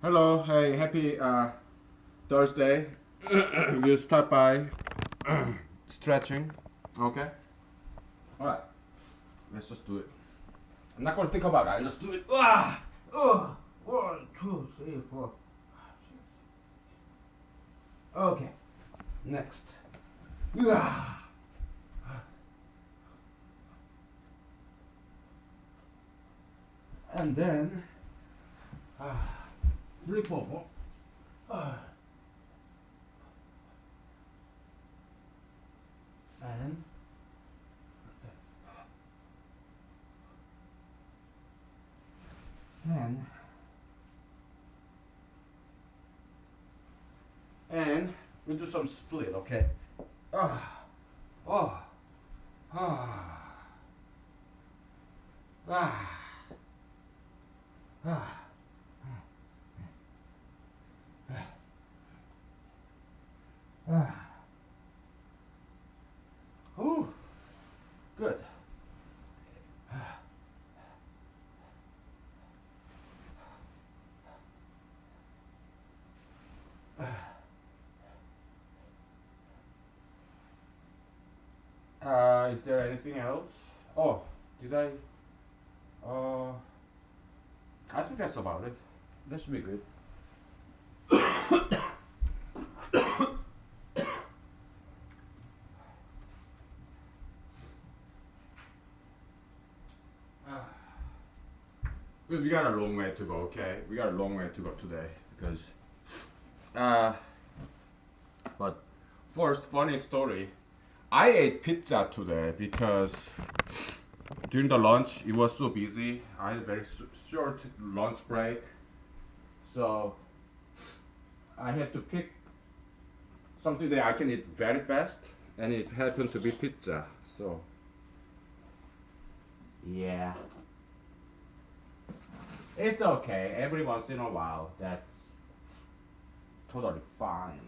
Hello, hey, happy Thursday. We'll start by stretching. Okay? Alright, let's just do it. I'm not gonna think about it, I'll just do it. Ah! Oh! 1, 2, 3, 4. Okay, next. Ah! And then flip over. And then we do some split, okay? Ah, oh, ah, ah, ah. Ooh, good. Is there anything else? Oh, did I? I think that's about it. That should be good. Because we got a long way to go, okay? We got a long way to go today because but first, funny story. I ate pizza today because during the lunch it was so busy. I had a very short lunch break, so I had to pick something that I can eat very fast, and it happened to be pizza. So yeah, it's okay. Every once in a while, that's totally fine.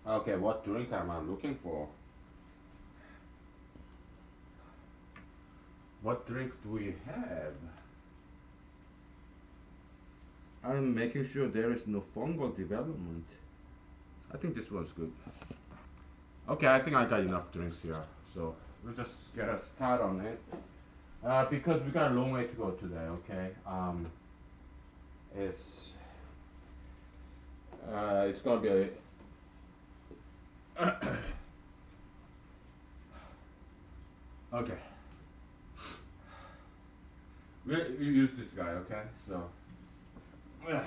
Okay, what drink am I looking for? What drink do we have? I'm making sure there is no fungal development. I think this one's good. Okay, I think I got enough drinks here, so we'll just get a start on it. Because we got a long way to go today, okay? It's gonna be a okay. We use this guy, okay? So we're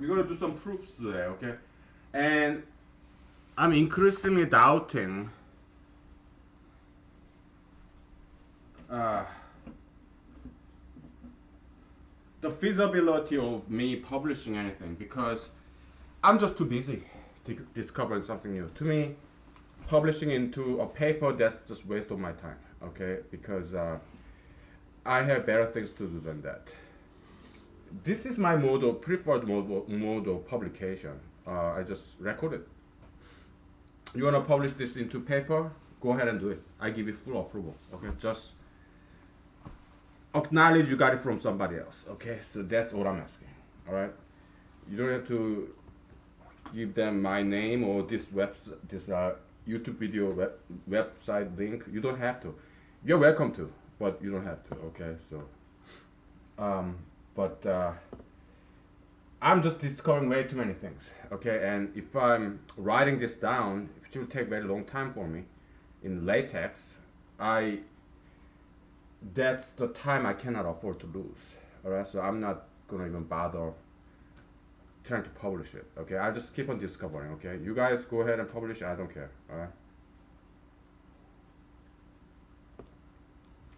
gonna do some proofs today, okay? And I'm increasingly doubting the feasibility of me publishing anything because I'm just too busy discovering something new. To me, publishing into a paper, that's just waste of my time, okay? Because I have better things to do than that. This is my preferred mode of publication. I just record it. You wanna publish this into paper? Go ahead and do it. I give you full approval, okay? Just acknowledge you got it from somebody else, okay? So that's all I'm asking, all right? You don't have to give them my name or this YouTube video website link. You don't have to. You're welcome to, but you don't have to, okay? So, I'm just discovering way too many things, okay? And if I'm writing this down, it will take very long time for me in latex. That's the time I cannot afford to lose, all right? So I'm not gonna even bother trying to publish it, okay? I'll just keep on discovering, okay? You guys go ahead and publish, I don't care, all right?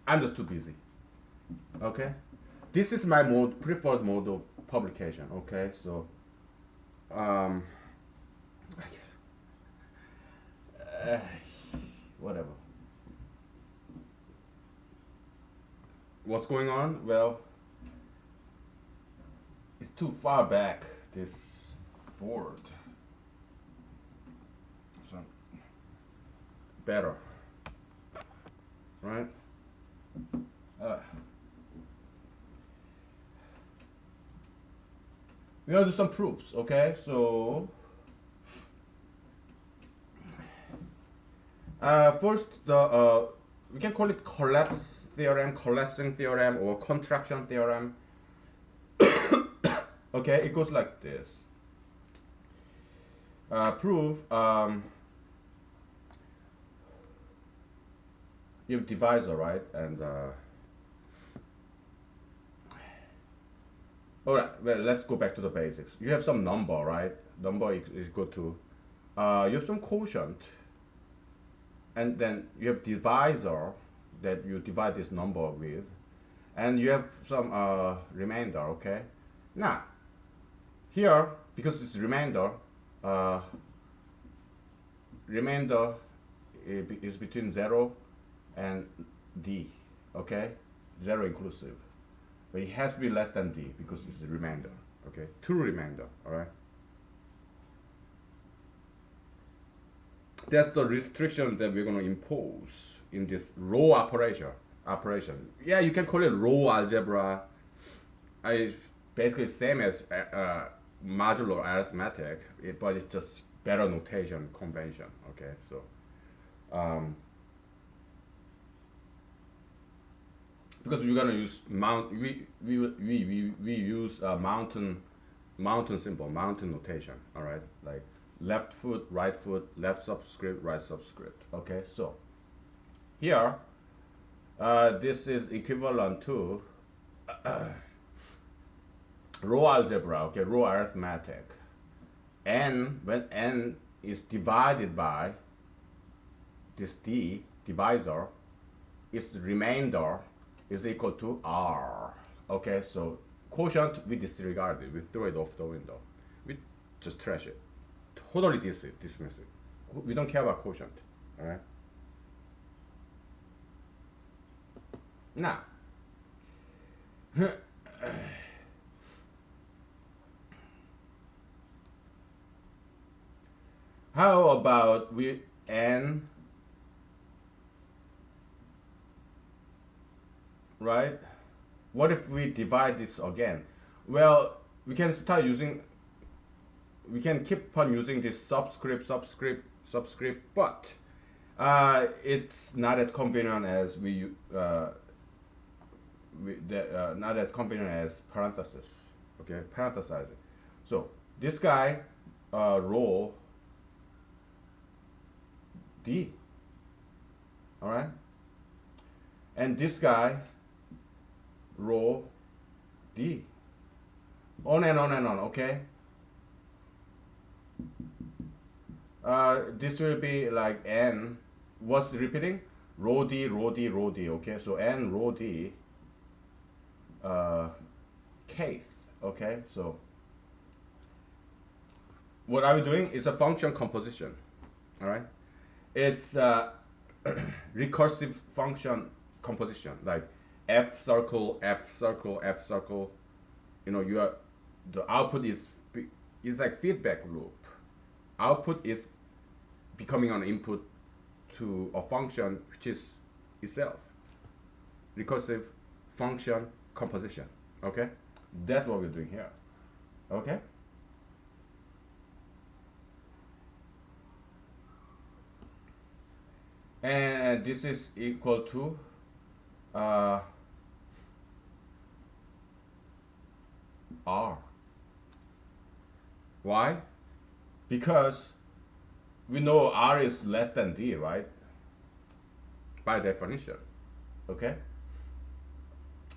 I'm just too busy, okay? This is my preferred mode of publication, okay? So, what's going on? Well, it's too far back, this board. So, better, right? We're gonna do some proofs, okay? So, first, we can call it collapse theorem, collapsing theorem, or contraction theorem. Okay, it goes like this. Proof, you have divisor, right? And all right, well, let's go back to the basics. You have some number, right? Number is equal to, you have some quotient, and then you have divisor that you divide this number with, and you have some remainder, okay? Now, here, because it's remainder, remainder is between 0 and d, okay? 0 inclusive. But it has to be less than d because it's a remainder, okay? True remainder, all right? That's the restriction that we're going to impose in this row operation. Yeah, you can call it row algebra. I basically same as modular arithmetic, but it's just better notation convention. Okay, so because we're gonna use we use mountain symbol, mountain notation. All right, like left foot, left subscript, right subscript. Okay, so here this is equivalent to row algebra, okay, row arithmetic. N, when n is divided by this d, divisor, its remainder is equal to r. Okay, so quotient we disregard it, we throw it off the window. We just trash it. Totally dismiss it. We don't care about quotient. Alright? Now, how about we n, right? What if we divide this again? Well, we can start using, we can keep on using this subscript, but it's not as convenient as not as convenient as parenthesis. Okay, parenthesize it. So this guy, row D. All right, and this guy, row D. On and on and on. Okay. This will be like n. What's repeating? Row D, row D, row D. Okay, so n row D. Kth. Okay, so what are we doing? It's a function composition. All right, it's recursive function composition, like f circle, f circle, f circle. You know, the output is like feedback loop. Output is becoming an input to a function which is itself. Recursive function composition. Okay, that's what we're doing here. Okay. And this is equal to R. Why? Because we know R is less than D, right? By definition. Okay?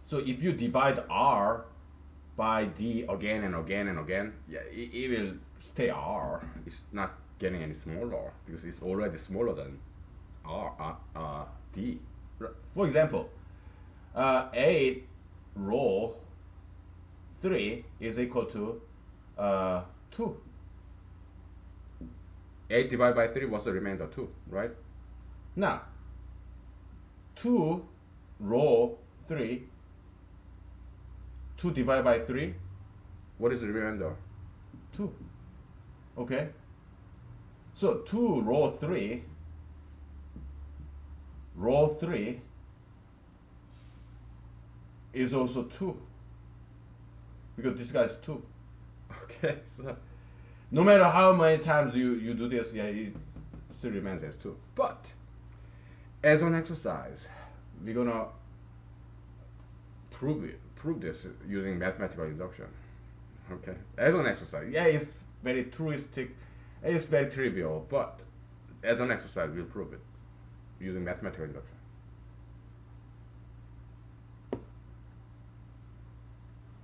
So if you divide R by D again and again and again, yeah, it will stay R. It's not getting any smaller because it's already smaller than D. For example, 8 row 3 is equal to 2. 8 divided by 3 was the remainder 2, right? Now, 2 row 3 2 divided by 3, what is the remainder? 2. Okay? So 2 row 3 is also 2. Because this guy is 2. Okay, so no matter how many times you do this, yeah, it still remains as 2. But as an exercise, we're gonna prove this using mathematical induction. Okay, as an exercise, yeah, it's very truistic, it's very trivial, but as an exercise, we'll prove it using mathematical induction.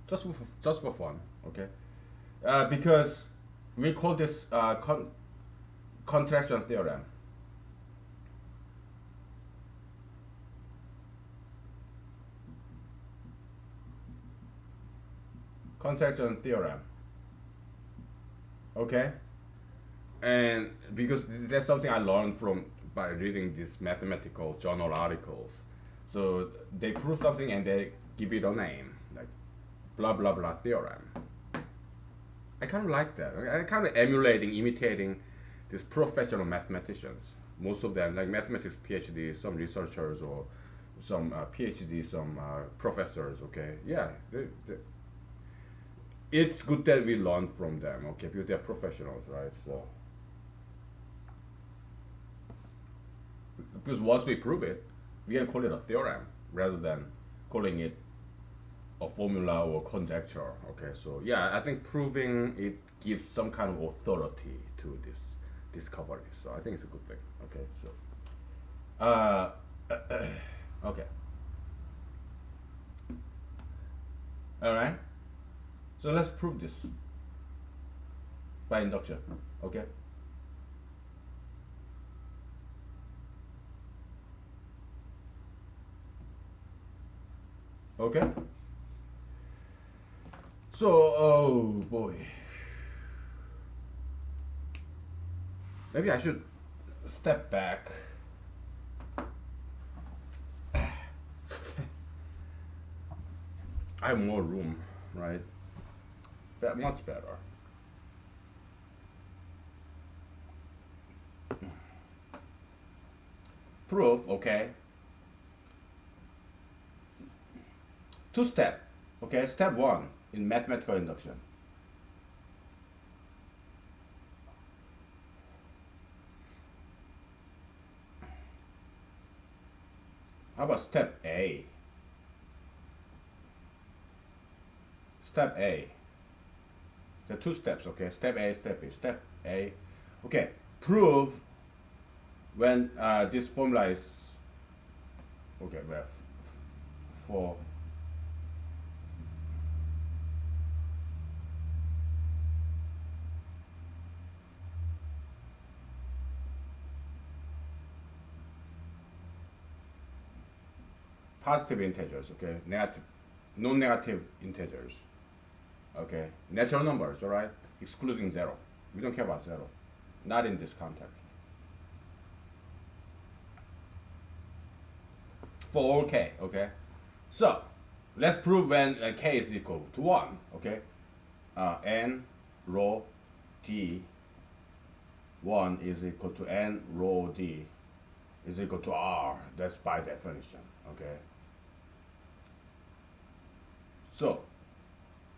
Just for fun, okay? Because we call this contraction theorem. Contraction theorem. Okay? And because that's something I learned by reading these mathematical journal articles. So they prove something and they give it a name, like blah blah blah theorem. I kind of like that. I kind of imitating these professional mathematicians. Most of them, like mathematics PhD, some researchers or some PhD, some professors. Okay, yeah, it's good that we learn from them. Okay, because they're professionals, right? So because once we prove it, we can call it a theorem rather than calling it a formula or conjecture. Okay, so yeah, I think proving it gives some kind of authority to this discovery. So I think it's a good thing. Okay, so okay, all right. So let's prove this by induction. Okay. Okay. So, oh boy. Maybe I should step back. I have more room, right? Much better. Proof, okay. 2-step, okay. Step 1 in mathematical induction. How about step A? Step A. There are 2 steps, okay. Step A, step B. Step A, okay. Prove when this formula is okay. Well, for positive integers, okay, non-negative integers, okay, natural numbers, all right, excluding 0. We don't care about 0, not in this context. For all k, okay. So let's prove when k is equal to 1, okay. N rho d 1 is equal to n rho d is equal to r. That's by definition, okay. So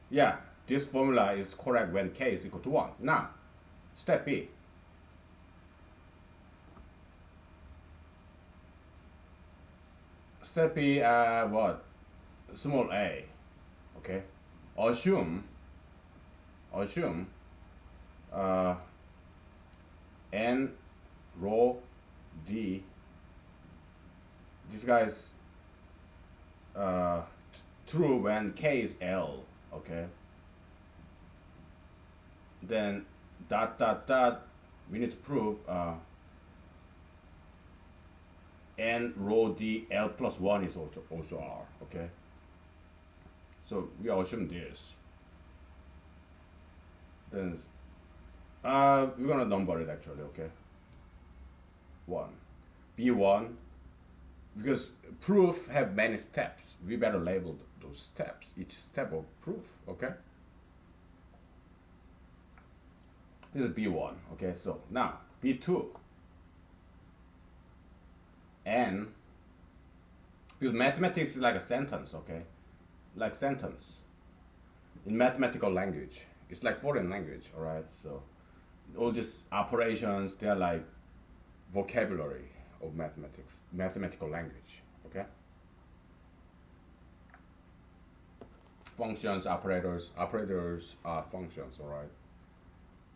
yeah, this formula is correct when k is equal to 1. Now step B. Step B, what? Small a, okay. Assume n rho d. This guy is true when k is L, okay. Then dot dot dot. We need to prove n rho d L plus 1 is also R, okay. So we assume this. Then we're gonna number it actually, okay. 1. B1 because proof have many steps. We better label those steps, each step of proof. Okay. This is B1. Okay. So now B2 and because mathematics is like a sentence. Okay, like sentence in mathematical language. It's like foreign language. All right. So all these operations, they are like vocabulary of mathematics, mathematical language. Okay. Functions, operators are functions. All right.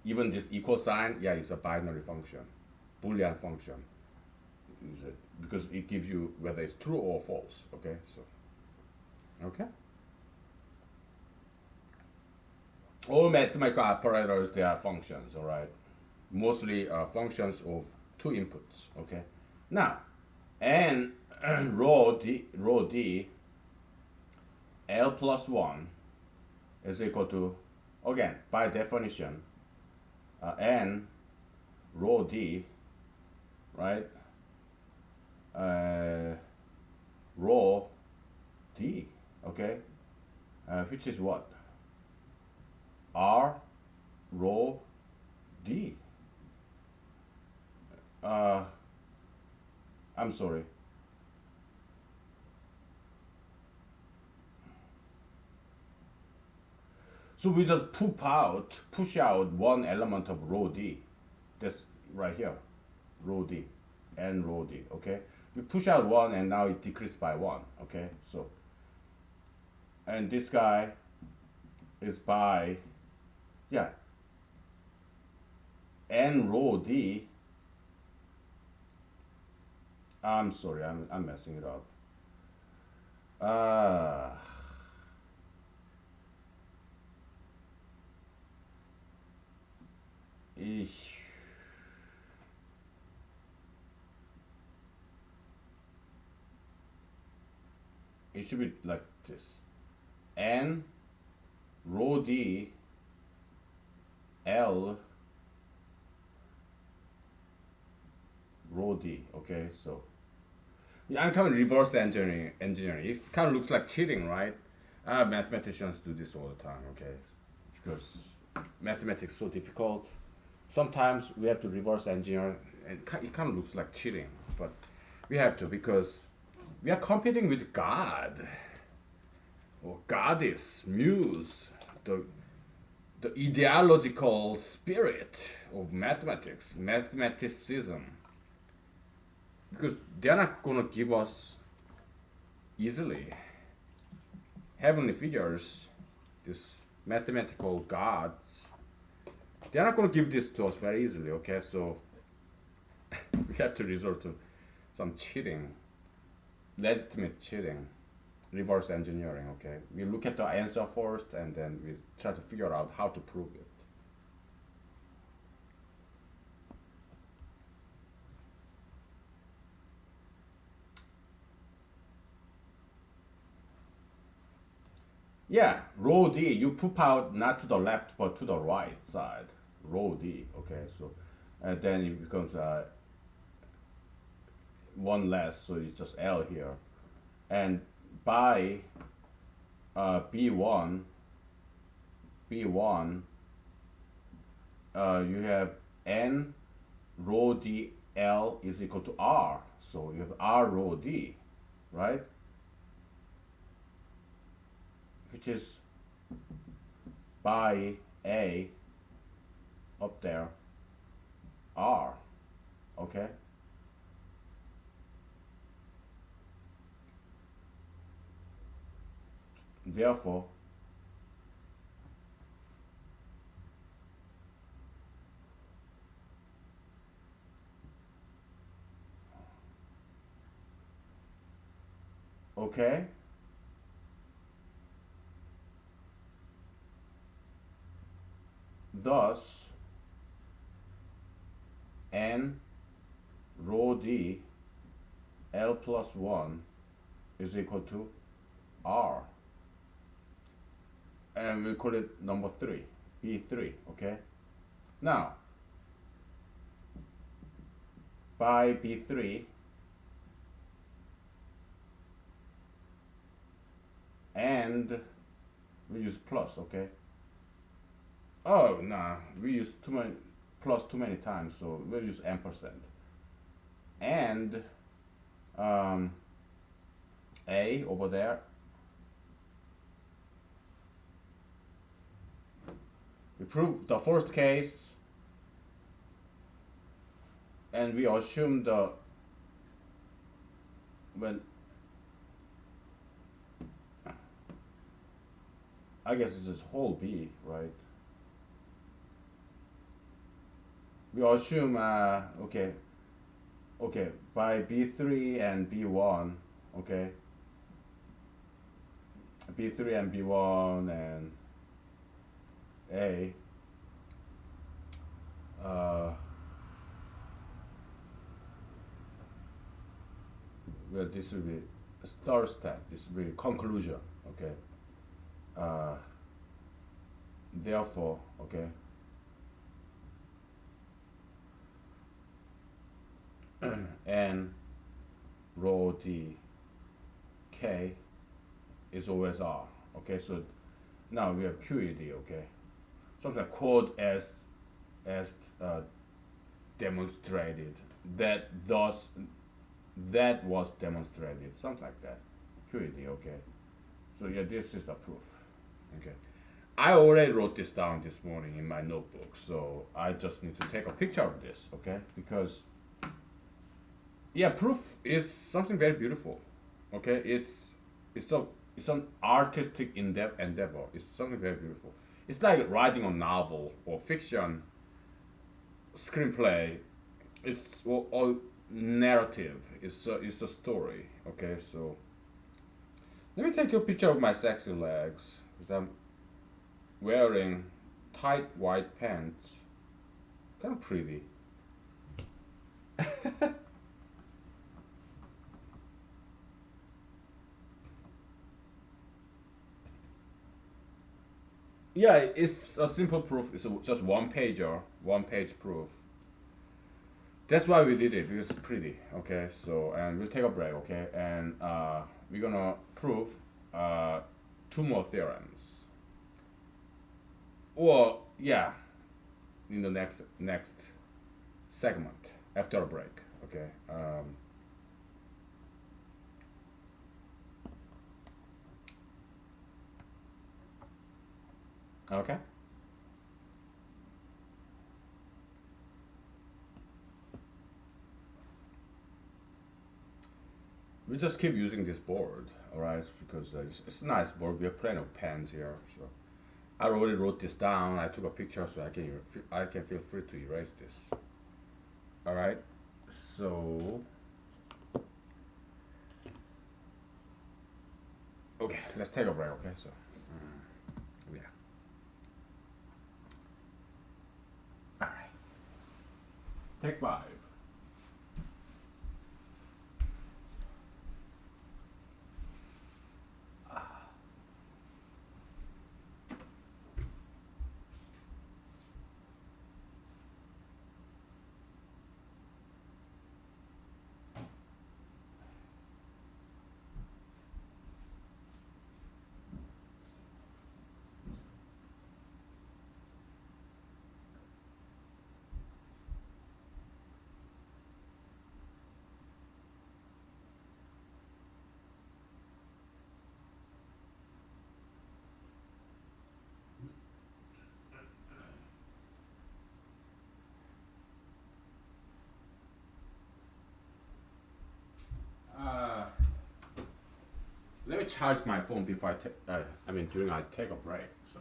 Even this equal sign, yeah, it's a binary function, Boolean function, because it gives you whether it's true or false. Okay. So okay. All mathematical operators, they are functions. All right. Mostly functions of two inputs. Okay. Now, and rho d L plus 1 is equal to, again, by definition, n rho d, right? Rho d, okay? Which is what? R rho d. I'm sorry. So we just push out one element of rho d. That's right here, rho d, and rho d. Okay, we push out one, and now it decreased by one. Okay, so and this guy is by, yeah, n rho d. I'm sorry, I'm messing it up. Eesh. It should be like this. N rho d L rho d. Okay, so yeah, I'm kind of reverse engineering. It kind of looks like cheating, right? Mathematicians do this all the time. Okay, because mathematics is so difficult. Sometimes we have to reverse engineer, and it kind of looks like cheating, but we have to because we are competing with God or goddess, muse, the ideological spirit of mathematics, mathematicism. Because they're not gonna give us easily heavenly figures, these mathematical gods. They're not gonna give this to us very easily. Okay, so we have to resort to some cheating, legitimate cheating, reverse engineering. Okay, we look at the answer first, and then we try to figure out how to prove it. Yeah, rho d, you poop out not to the left but to the right side. Rho d, okay, so and then it becomes one less, so it's just L here. And by B1, you have N rho d L is equal to R. So you have R rho d, right? Which is by A up there, R, okay? Therefore, okay? Thus, N rho d L plus 1 is equal to R. And we call it number 3, B3, okay? Now, by B3, use plus, okay? Oh, nah, we use too many plus too many times, so we'll use ampersand. And um, a over there, we prove the first case, and we assume the when I guess this is whole B, right? We assume okay, by B3 and B1, okay, B3 and B1 and A, uh, well, this will be third step. This will be conclusion, okay. Uh, Therefore, okay, and rho d k is always r. Okay, so now we have QED. Okay, something like code as demonstrated that thus that was demonstrated, something like that. QED. Okay, so yeah, this is the proof. Okay, I already wrote this down this morning in my notebook, so I just need to take a picture of this. Okay, because yeah, proof is something very beautiful. Okay, it's an artistic endeavor. It's something very beautiful. It's like writing a novel or fiction, screenplay. It's all narrative. It's a story. Okay, so let me take a picture of my sexy legs. 'Cause I'm wearing tight white pants. Kind of pretty. Yeah, it's a simple proof. It's just one pager, one page proof. That's why we did it because it's pretty. Okay, so and we'll take a break. Okay, and we're gonna prove two more theorems. Or yeah, in the next segment after a break. Okay. Okay. We just keep using this board, alright? Because it's a nice board. We have plenty of pens here, so I already wrote this down. I took a picture, so I can feel free to erase this. All right. So okay, let's take a break. Okay, so yeah. All right. Take five. Uh, Let me charge my phone before I take. I mean, during I take a break. So.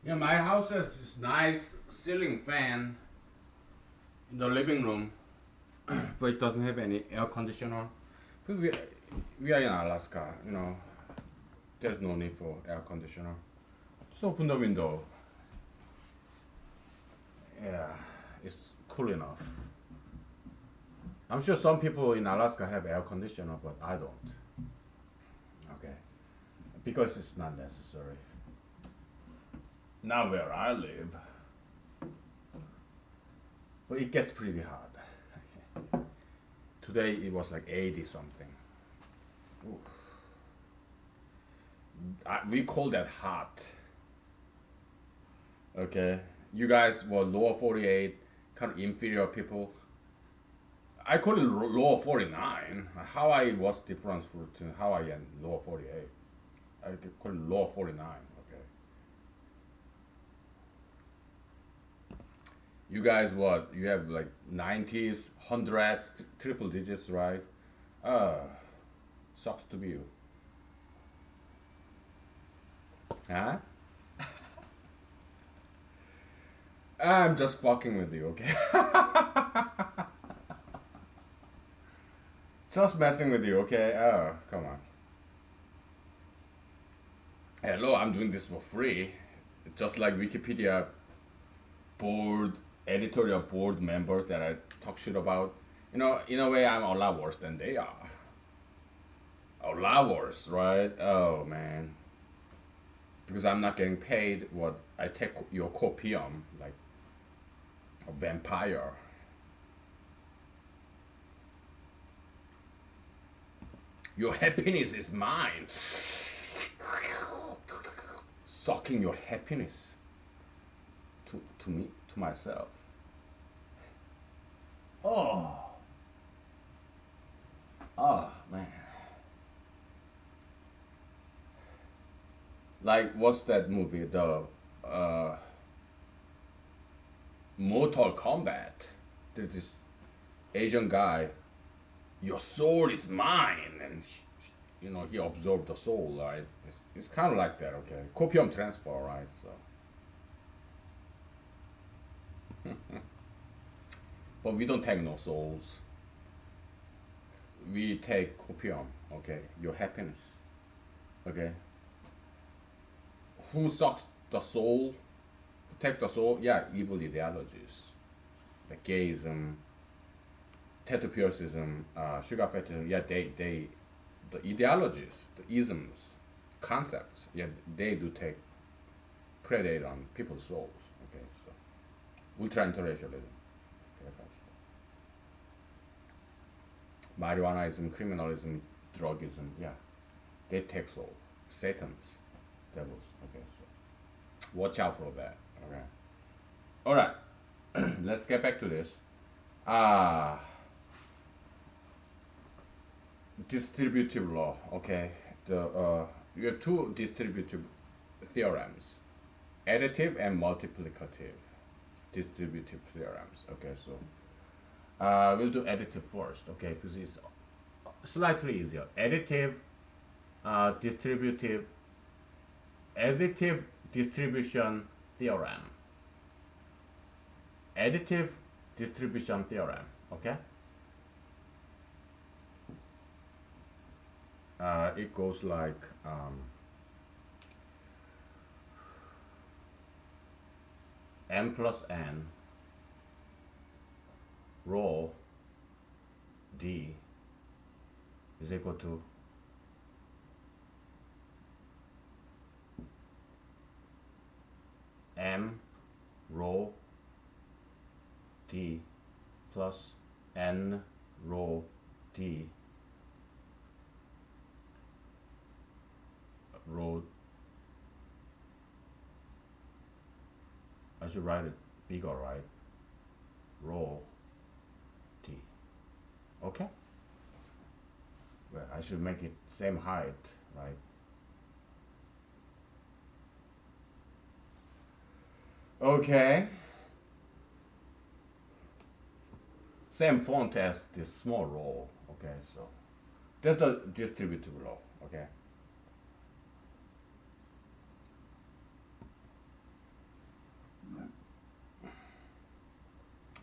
Yeah, my house has this nice ceiling fan in the living room, but it doesn't have any air conditioner. Because we are in Alaska, you know, there's no need for air conditioner. Just open the window. Yeah, it's cool enough. I'm sure some people in Alaska have air conditioner, but I don't. Okay, because it's not necessary. Not where I live, but it gets pretty hot. Okay. Today it was like 80 something. Ooh. We call that hot. Okay, you guys were lower 48, kind of inferior people. I call it lower 49. How I what's difference between Hawaii and lower 48? I call it lower 49. Okay. You guys what? You have like 90s, hundreds, triple digits, right? Uh, sucks to be you. Huh? I'm just fucking with you, okay? Just messing with you, okay? Oh, come on. Hello, I'm doing this for free. Just like Wikipedia board, editorial board members that I talk shit about. You know, in a way, I'm a lot worse than they are. A lot worse, right? Oh, man. Because I'm not getting paid what I take your copium, like a vampire. Your happiness is mine. Sucking your happiness to me, to myself. Oh, oh man. Like what's that movie? The uh, Mortal Kombat. There's this Asian guy. Your soul is mine, and you know he absorbed the soul, right? It's kind of like that, okay? Copium transfer, right? So, but we don't take no souls. We take copium, okay? Your happiness, okay? Who sucks the soul? Who take the soul? Yeah, evil ideologies, like gayism, tattoo piercism, sugar fetishism. Yeah, the ideologies, the isms, concepts. Yeah, they do take predate on people's souls. Okay, so ultra interracialism. Okay, marijuanaism, criminalism, drugism. Yeah, they take soul. Satan's, devils. Okay, so watch out for that. Okay. All right. Let's get back to this. Ah, distributive law. Okay, you have two distributive theorems, additive and multiplicative distributive theorems. Okay, so we'll do additive first. Okay, because it's slightly easier. Distributive, additive distribution theorem. Additive distribution theorem. Okay. It goes like m plus n rho d is equal to m rho d plus n rho d rho. I should write it bigger, right? Rho d. Okay. Well, I should make it same height, right? Okay. Same font as this small rho. Okay, so that's the distributive law. Okay.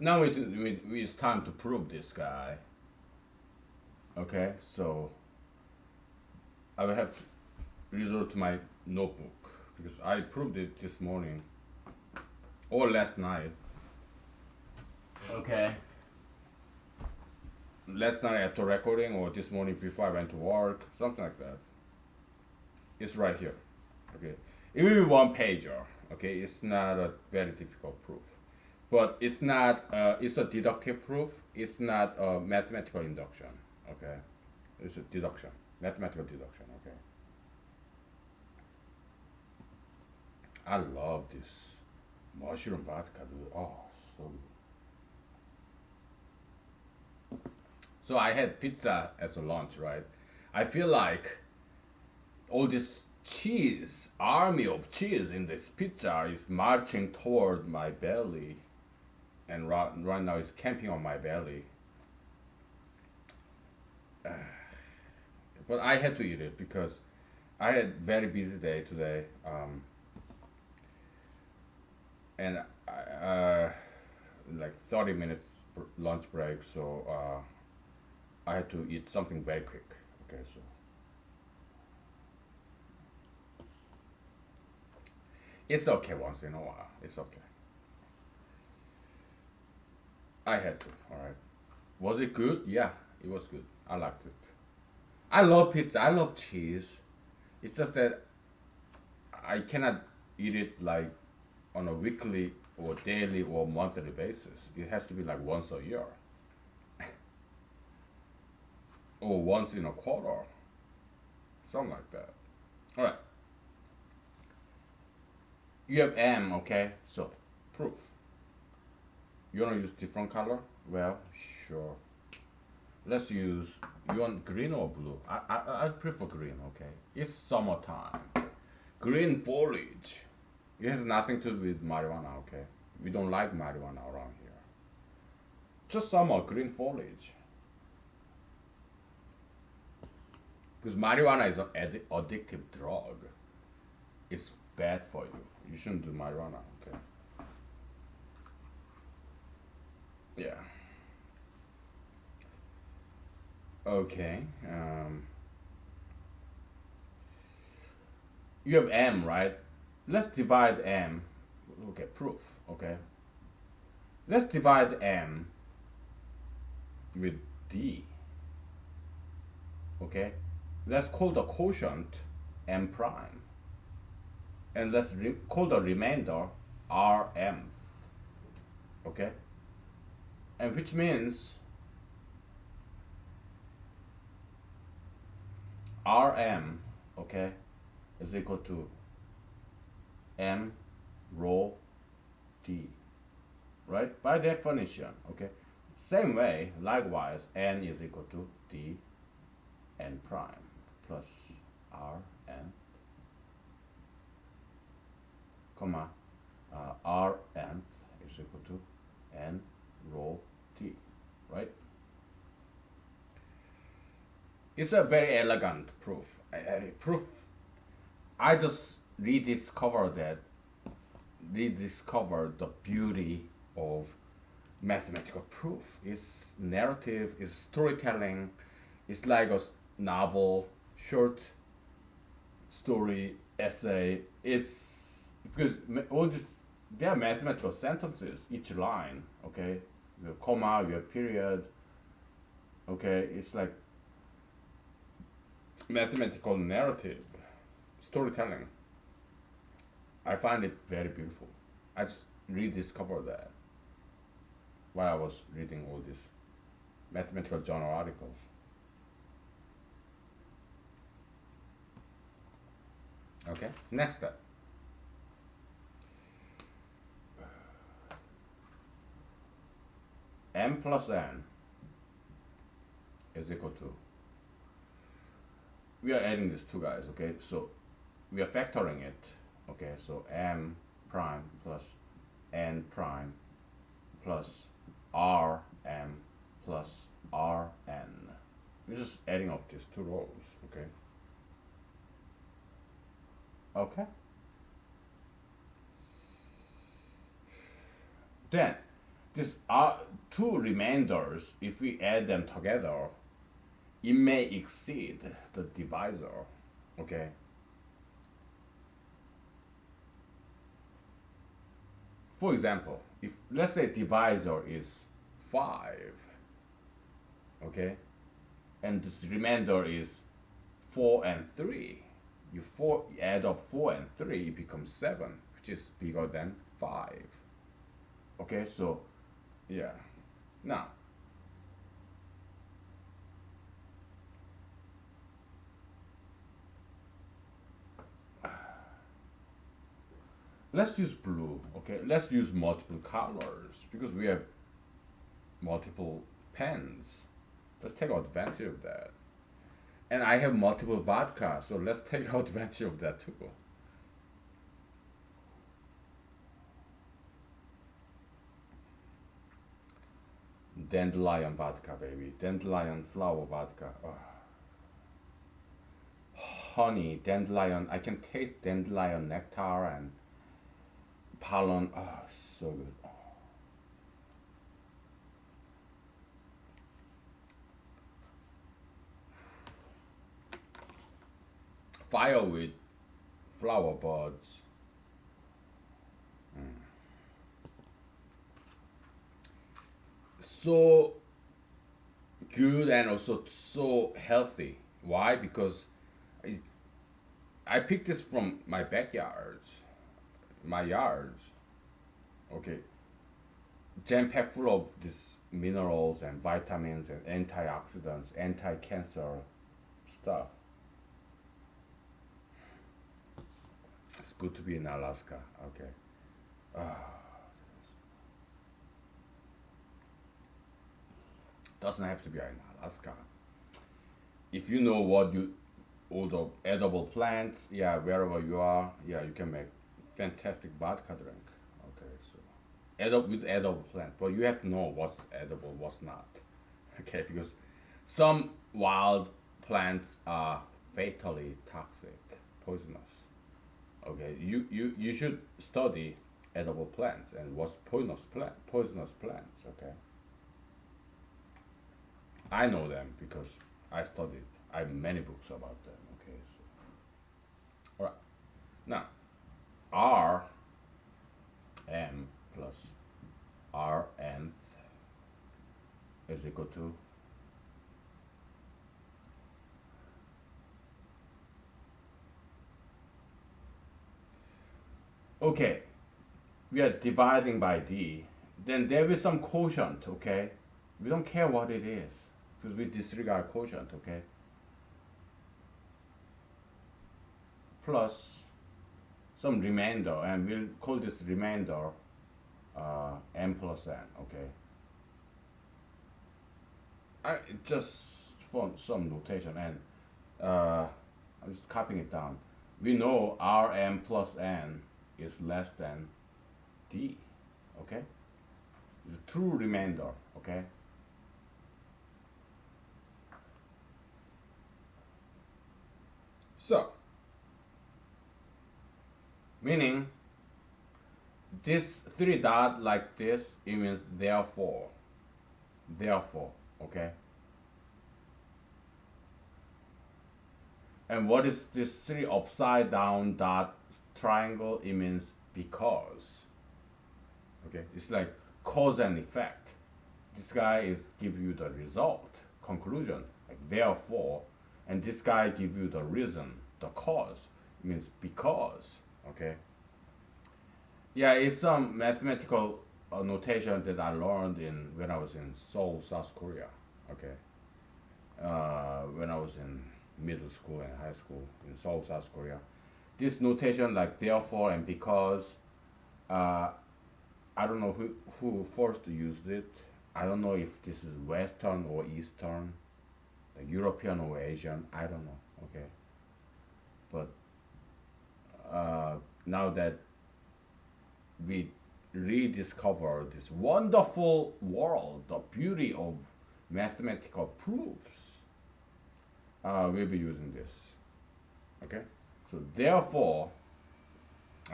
Now it's time to prove this guy. Okay, so I will have to resort to my notebook because I proved it this morning or last night. Okay. Last night after recording or this morning before I went to work, something like that. It's right here. Okay. It will be one pager. Okay, it's not a very difficult proof. But it's not it's a deductive proof. It's not a mathematical induction. Okay. It's a deduction. Mathematical deduction, okay. I love this mushroom vodka, dude. Oh, so good. So I had pizza as a lunch, right? I feel like all this cheese, army of cheese in this pizza is marching toward my belly. And right now it's camping on my belly. But I had to eat it because I had very busy day today, and like 30 minutes lunch break, so I had to eat something very quick. Okay, so it's okay once in a while. It's okay. I had to. All right. Was it good? Yeah, it was good. I liked it. I love pizza. I love cheese. It's just that I cannot eat it like on a weekly or daily or monthly basis. It has to be like once a year or once in a quarter, something like that. All right. You have M, okay? So proof. You wanna use different color? Well, sure. Let's use. You want green or blue? I prefer green. Okay. It's summertime. Green foliage. It has nothing to do with marijuana. Okay. We don't like marijuana around here. Just summer green foliage. Because marijuana is an addictive drug. It's bad for you. You shouldn't do marijuana. Okay. Yeah. Okay. You have M, right? Let's divide M. Okay, proof. Okay. Let's divide M with D. Okay. Let's call the quotient M prime. And let's call the remainder Rm. Okay. And which means Rm, okay, is equal to M rho D, right? By definition, okay. Same way, likewise, N is equal to D N prime plus R N, comma, R N is equal to N rho D, right? It's a very elegant proof. I just rediscovered the beauty of mathematical proof. It's narrative, it's storytelling, it's like a novel, short story, essay. It's because all this, they are mathematical sentences, each line, okay? You have comma, you have period, okay? It's like mathematical narrative, storytelling. I find it very beautiful. I just rediscovered that while I was reading all these mathematical journal articles. Okay, next step. M plus N is equal to, we are adding these two guys, okay? So we are factoring it, okay? So M prime plus N prime plus Rm plus Rn. We're just adding up these two rows, okay? Okay. Then These are two remainders. If we add them together, it may exceed the divisor. Okay. For example, if let's say divisor is 5, okay, and this remainder is 4 and 3, you add up 4 and 3, it becomes 7, which is bigger than 5. Okay, so yeah. Now, let's use blue. Okay, let's use multiple colors because we have multiple pens. Let's take advantage of that. And I have multiple vodka, so let's take advantage of that too. Dandelion vodka, baby. Dandelion flower vodka. Oh. Honey, dandelion. I can taste dandelion nectar and pollen. Oh, so good. Fire with flower buds. So good and also so healthy. Why? Because I, I picked this from my backyards, my yards. Okay, jam packed full of these minerals and vitamins and antioxidants, anti-cancer stuff. It's good to be in Alaska. Okay. Doesn't have to be in Alaska. If you know what you all the edible plants, yeah, wherever you are, yeah, you can make fantastic vodka drink. Okay, so edible with edible plant, but you have to know what's edible, what's not. Okay, because some wild plants are fatally toxic, poisonous. Okay, you should study edible plants and what's poisonous plants. Okay, I know them because I studied. I have many books about them. Okay, so all right. Now, R M plus R nth is equal to okay. We are dividing by D. Then there is some quotient. Okay, we don't care what it is because we disregard quotient. Okay, plus some remainder, and we'll call this remainder m plus n. Okay, I just for some notation, and I'm just copying it down. We know Rm plus n is less than d. Okay, it's a true remainder. Okay, so meaning this three dot like this, it means therefore, okay. And what is this three upside down dot triangle? It means because. Okay, it's like cause and effect. This guy is give you the result, conclusion, like therefore, and this guy give you the reason, the cause. It means because. Okay. Yeah, it's some mathematical notation that I learned in when I was in Seoul, South Korea. Okay. When I was in middle school and high school in Seoul, South Korea. This notation like therefore and because, uh, I don't know who first used it. I don't know if this is Western or Eastern, like European or Asian. I don't know. Okay, but now that we rediscover this wonderful world, the beauty of mathematical proofs, we'll be using this. Okay, so therefore,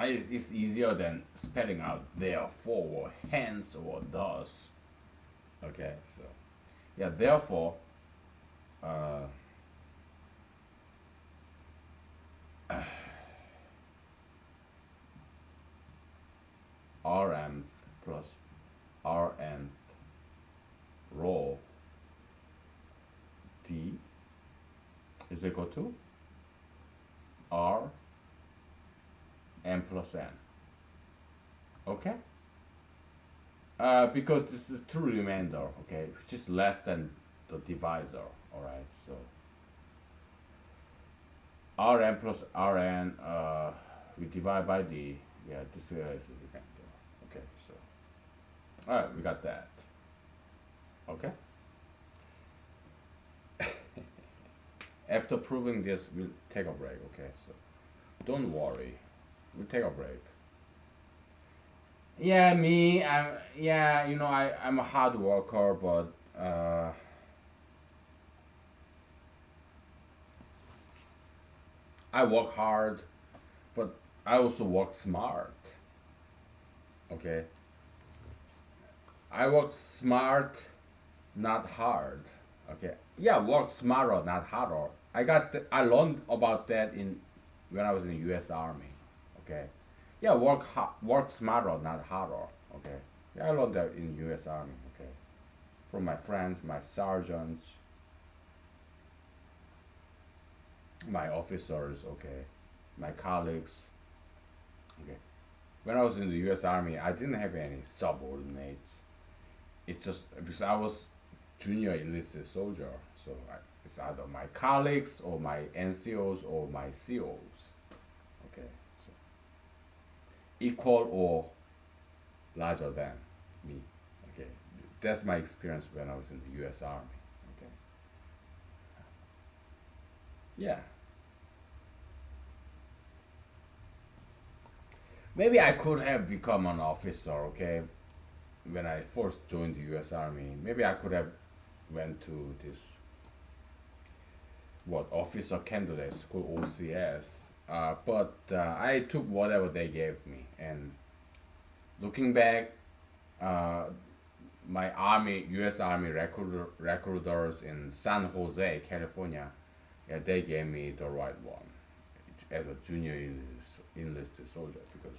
It's easier than spelling out therefore or hence or thus. Okay, so yeah, therefore, uh, rm plus rn rho d is equal to r n plus n. Okay, because this is true remainder. Okay, which is less than the divisor. All right, so rn plus rn, we divide by d. Yeah, this is the remainder. Okay, so all right, we got that. Okay. After proving this, we'll take a break. Okay, so don't worry, we'll take a break. Yeah, me, yeah, I'm a hard worker, but I work hard, but I also work smart. Okay, I work smart, not hard. Okay, yeah, work smarter, not harder. I learned about that in when I was in the U.S. Army. Okay, yeah, work smarter, not harder. Okay, yeah, I learned that in U.S. Army. Okay, from my friends, my sergeants, my officers. Okay, my colleagues. Okay, when I was in the U.S. Army, I didn't have any subordinates. It's just because I was junior enlisted soldier, so it's either my colleagues or my NCOs or my COs. Okay, so equal or larger than me. Okay, that's my experience when I was in the U.S. Army. Okay, yeah, maybe I could have become an officer. Okay, when I first joined the U.S. Army, maybe I could have went to this what officer candidate school OCS. But I took whatever they gave me, and looking back, uh, my army, U.S. Army recruiters in San Jose, California, yeah, they gave me the right one as a junior enlisted soldier because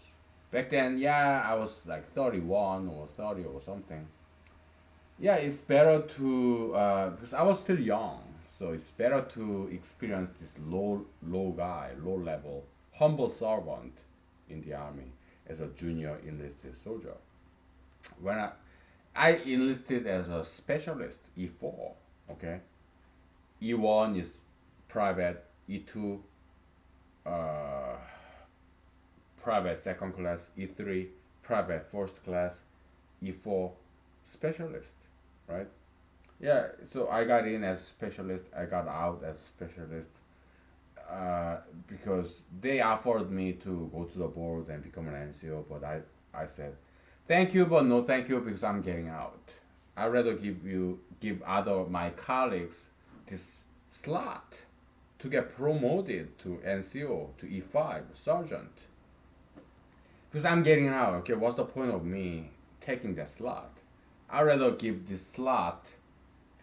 back then, yeah, I was like 31 or 30 or something. Yeah, it's better to because I was still young, so it's better to experience this low guy, low level, humble servant in the army as a junior enlisted soldier. When I enlisted as a specialist E4, okay. E1 is private, E2 uh, private second class, E3 private first class, E4 specialist, right? Yeah, so I got in as specialist, I got out as specialist because they offered me to go to the board and become an NCO, but I said, thank you, but no thank you because I'm getting out. I'd rather give other my colleagues this slot to get promoted to NCO to E5 sergeant because I'm getting out. Okay, what's the point of me taking that slot? I'd rather give this slot,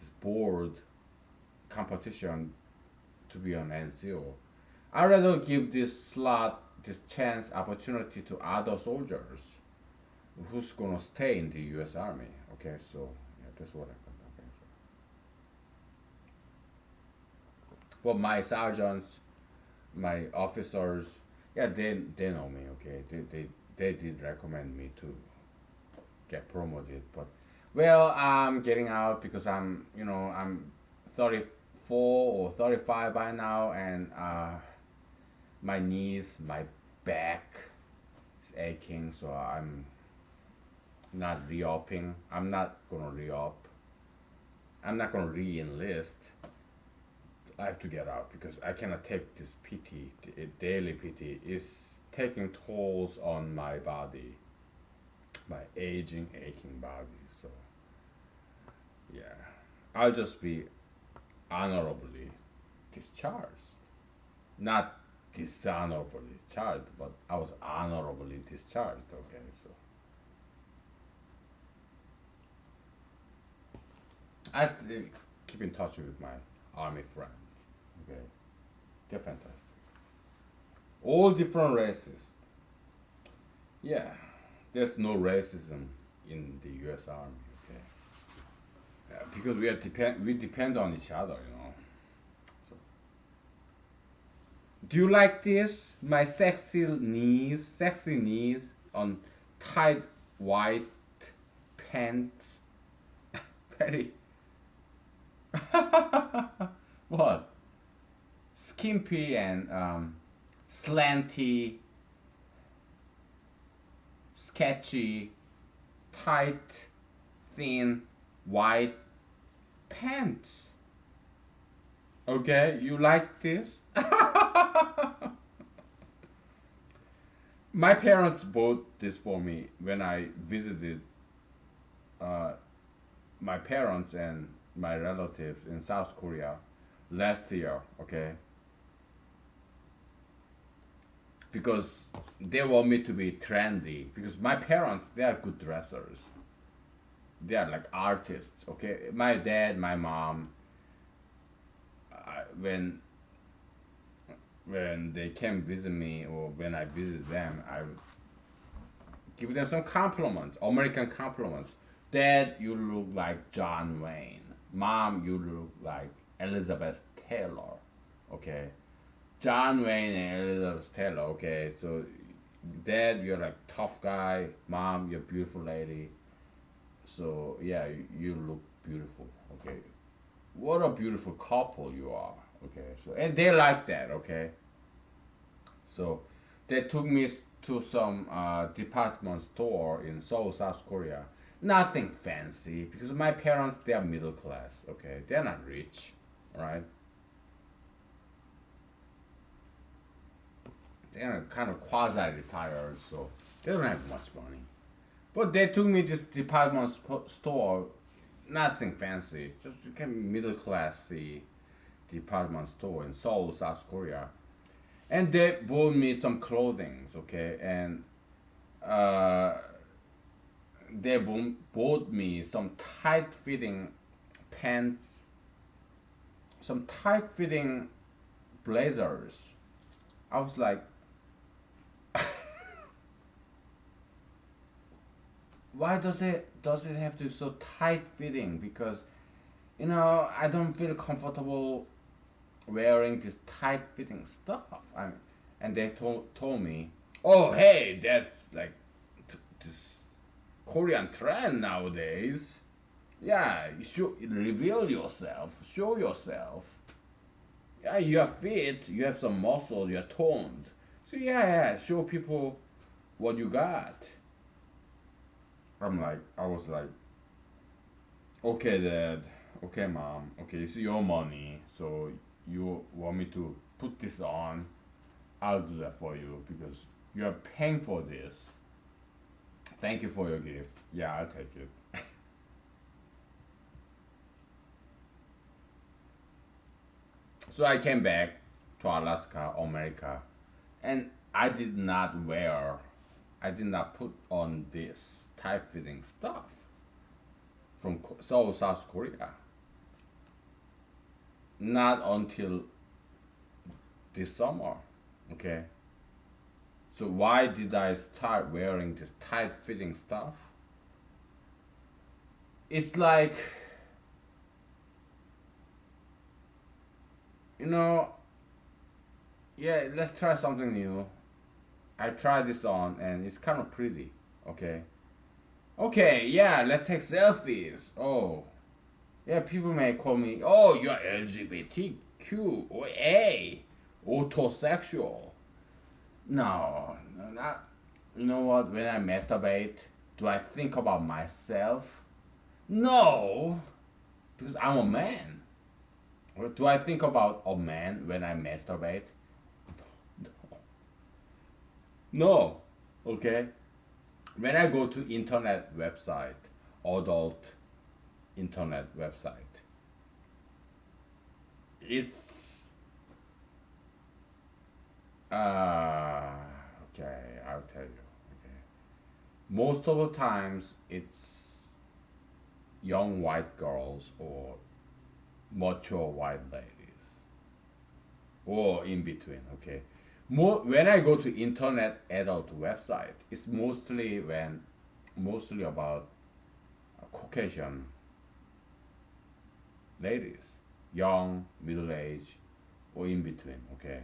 this board competition to be an NCO. I'd rather give this slot, this chance, opportunity to other soldiers who's gonna stay in the U.S. Army. Okay, so yeah, that's what happened. Okay, so. Well, my sergeants, my officers, yeah, they know me. Okay, they did recommend me to get promoted, but well, I'm getting out because I'm 34 or 35 by now, and my knees, my back is aching, so I'm not re-upping. I'm not gonna re-up. I'm not gonna re-enlist. I have to get out because I cannot take this PT, daily PT. It's taking tolls on my body, my aging, aching body. So yeah, I'll just be honorably discharged, not dishonorably charged, but I was honorably discharged. Okay, so I still keep in touch with my army friends. Okay, they're fantastic. All different races. Yeah, there's no racism in the U.S. Army. Okay, yeah, because we depend on each other. So, do you like this? My sexy knees on tight white pants. Very what? Skimpy and slanty, sketchy, tight, thin, white pants. Okay, you like this? My parents bought this for me when I visited uh, my parents and my relatives in South Korea last year. Okay, because they want me to be trendy. Because my parents, they are good dressers. They are like artists. Okay, my dad, my mom, when they came visit me or when I visit them, I give them some compliments, American compliments. Dad, you look like John Wayne. Mom, you look like Elizabeth Taylor. Okay, John Wayne and Elizabeth Taylor. Okay, so Dad, you're like tough guy. Mom, you're beautiful lady. So yeah, you look beautiful. Okay, what a beautiful couple you are. Okay, so and they like that. Okay, so they took me to some department store in Seoul, South Korea. Nothing fancy because my parents, they are middle class. Okay, they're not rich, right? They're kind of quasi retired, so they don't have much money. But they took me this department store, nothing fancy, just kind of middle classy department store in Seoul, South Korea. And they bought me some clothing, okay, and uh, they bought me some tight fitting pants, some tight fitting blazers. I was like, why does it have to be so tight fitting? Because I don't feel comfortable wearing this tight fitting stuff. And they told me, oh hey, that's like this Korean trend nowadays. Yeah, you should reveal yourself, show yourself. Yeah, you are fit, you have some muscle, you're toned. So yeah, show people what you got. I was like, okay, dad, okay, mom, okay, it's your money, so you want me to put this on, I'll do that for you because you are paying for this. Thank you for your gift. Yeah, I'll take it. So I came back to Alaska, America, and I did not put on this tight fitting stuff from Seoul, South Korea. Not until this summer. Okay. So why did I start wearing this tight fitting stuff? It's like, you know, yeah, let's try something new. I tried this on and it's kind of pretty. Okay. Okay, yeah, let's take selfies. Oh, yeah, people may call me, oh, you're LGBTQ or A, autosexual. No, no, not. You know what? When I masturbate, do I think about myself? No, because I'm a man. Or do I think about a man when I masturbate? No. Okay. When I go to internet website, adult internet website, it's Uh, okay, I'll tell you. Okay. Most of the times, it's young white girls or mature white ladies, or in between. Okay. More when I go to internet adult website, it's mostly about Caucasian ladies, young, middle age, or in between. Okay.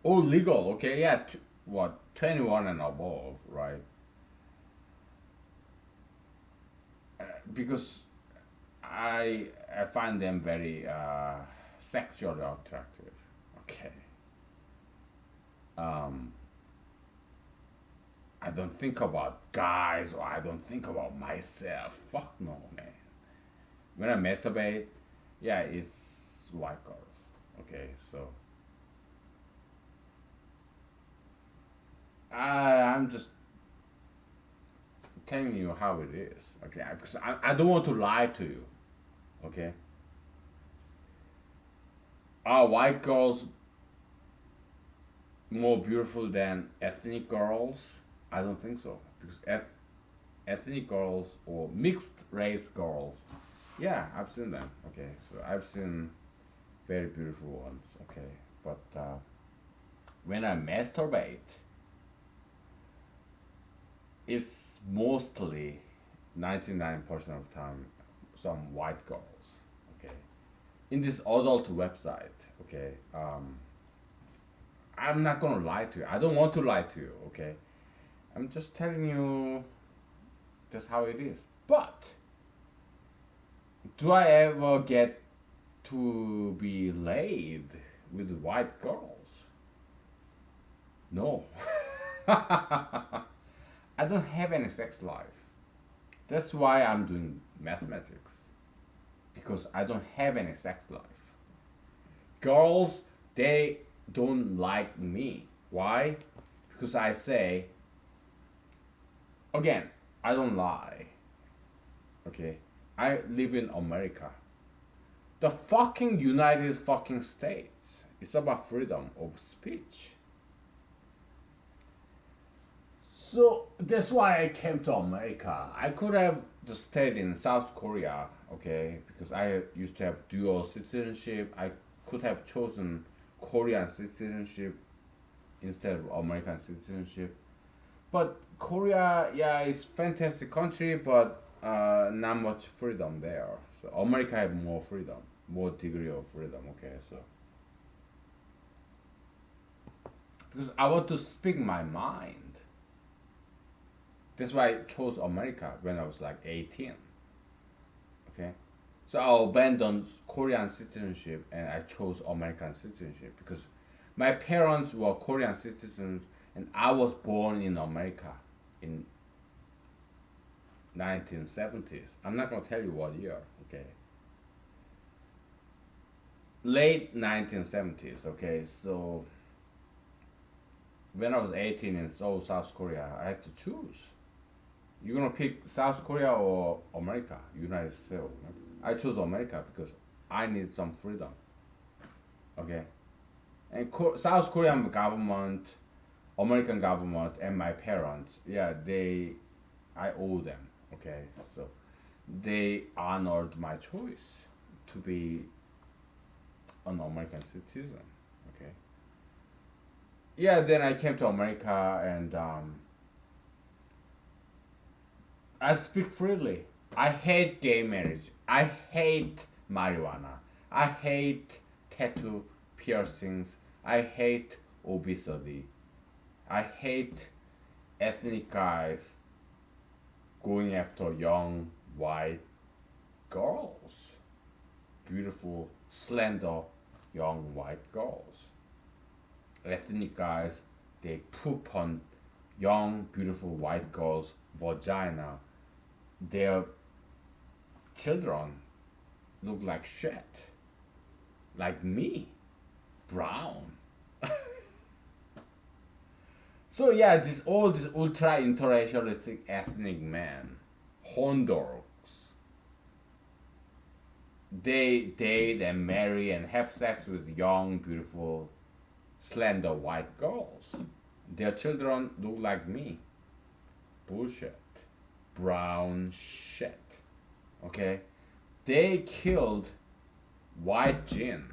Oh, legal. Okay, yeah. What 21 and above, right? Because I find them very sexually attractive. Okay. Um, I don't think about guys or I don't think about myself. Fuck no, man. When I masturbate, yeah, it's white girls. Okay, so I'm just telling you how it is. Okay, because I don't want to lie to you. Okay, are white girls more beautiful than ethnic girls? I don't think so because ethnic girls or mixed race girls, yeah, I've seen them. Okay, so I've seen very beautiful ones. Okay, but when I masturbate, it's mostly 99% of the time some white girls. Okay, in this adult website. Okay, I'm not gonna lie to you. I don't want to lie to you. Okay, I'm just telling you just how it is. But do I ever get to be laid with white girls? No. I don't have any sex life. That's why I'm doing mathematics. Because I don't have any sex life. Girls, they don't like me. Why? Because I say, again, I don't lie. Okay? I live in America. The fucking United fucking States. It's about freedom of speech. So that's why I came to America. I could have just stayed in South Korea, okay, because I used to have dual citizenship. I could have chosen Korean citizenship instead of American citizenship. But Korea, yeah, it's fantastic country, but not much freedom there. So America have more freedom, more degree of freedom. Okay, so because I want to speak my mind. That's why I chose America when I was like 18. Okay, so I abandoned Korean citizenship and I chose American citizenship because my parents were Korean citizens and I was born in America in 1970s. I'm not gonna tell you what year. Okay, late 1970s. Okay, so when I was 18 in Seoul, South Korea, I had to choose. You're gonna pick South Korea or America, United States. I chose America because I need some freedom. Okay, and South Korean government, American government, and my parents, yeah, I owe them. Okay, so they honored my choice to be an American citizen. Okay, yeah. Then I came to America and I speak freely. I hate gay marriage. I hate marijuana. I hate tattoo piercings. I hate obesity. I hate ethnic guys going after young white girls. Beautiful, slender, young white girls. Ethnic guys, they poop on young, beautiful white girls' vagina. Their children look like shit. Like me. Brown. So yeah, this all this ultra interracialistic ethnic men, horn dogs, They date and marry and have sex with young, beautiful, slender white girls. Their children look like me. Bullshit. Brown shit. Okay? They killed white Jin.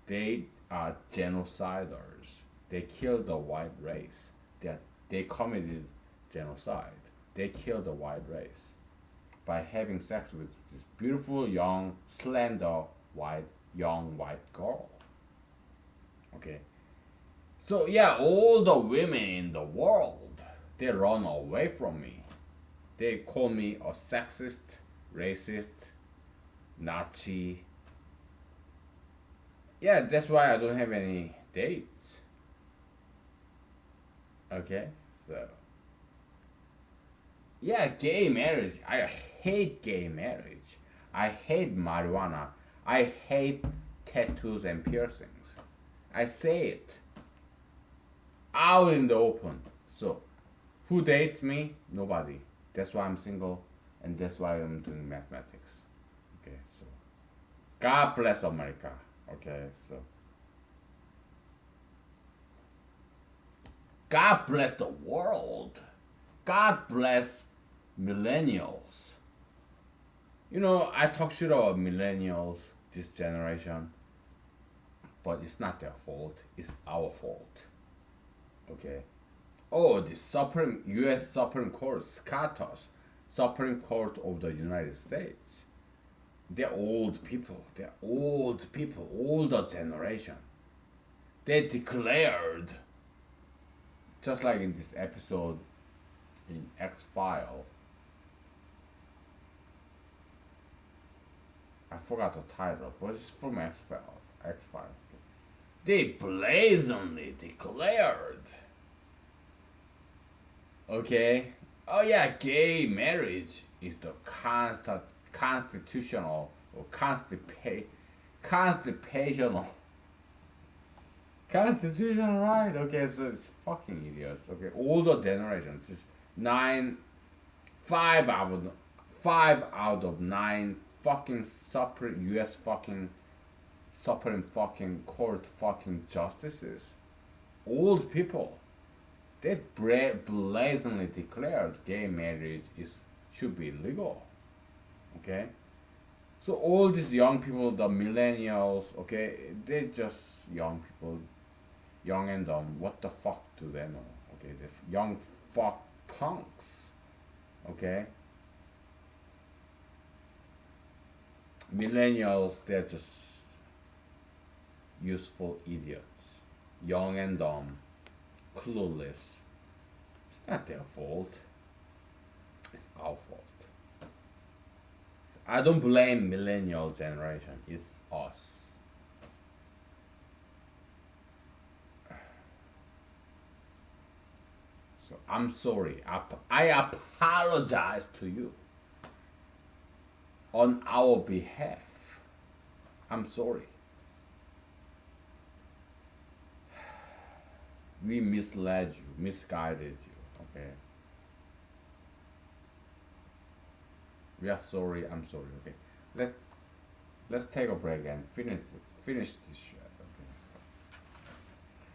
They are genociders. They killed the white race. They committed genocide. They killed the white race by having sex with this beautiful, young, slender, young white girl. Okay? So, yeah, all the women in the world, they run away from me. They call me a sexist, racist, Nazi. Yeah, that's why I don't have any dates. Okay? So, yeah, gay marriage. I hate gay marriage. I hate marijuana. I hate tattoos and piercings. I say it out in the open. So, who dates me? Nobody. That's why I'm single, and that's why I'm doing mathematics. Okay, so God bless America. Okay, so God bless the world. God bless millennials. You know, I talk shit about millennials, this generation, but it's not their fault. It's our fault. Okay. Oh, the Supreme U.S. Supreme Court scatters. Supreme Court of the United States. They're old people. They're old people. Older generation. They declared, just like in this episode in X File. I forgot the title, but it's from X File. X File. They blazingly declared. Okay. Oh yeah, gay marriage is the constitutional or constipational constitutional right. Okay, so it's fucking idiots. Okay, older generations, just nine, five out of 5 out of 9 fucking Supreme U.S. fucking Supreme fucking Court fucking justices, old people. They blazingly declared gay marriage should be legal. Okay, so all these young people, the millennials, okay, they just young people, young and dumb. What the fuck do they know? Okay, the young fuck punks. Okay, millennials, they're just useful idiots, young and dumb, clueless. It's not their fault. It's our fault. I don't blame millennial generation. It's us. So I'm sorry. I apologize to you on our behalf. I'm sorry. We misled you, misguided you. Okay. We are sorry. I'm sorry. Okay. Let Let's take a break and finish this shit. Okay.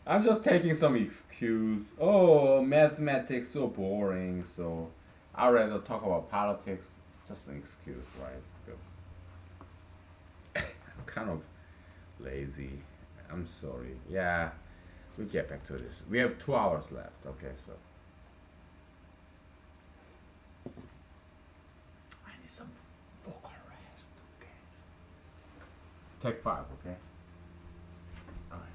I'm just taking some excuse. Oh, mathematics so boring. So I'd rather talk about politics. Just an excuse, right? Because I'm kind of lazy. I'm sorry. Yeah, we get back to this. We have 2 hours left. Okay, so I need some vocal rest. Okay. Take 5. Okay. All right.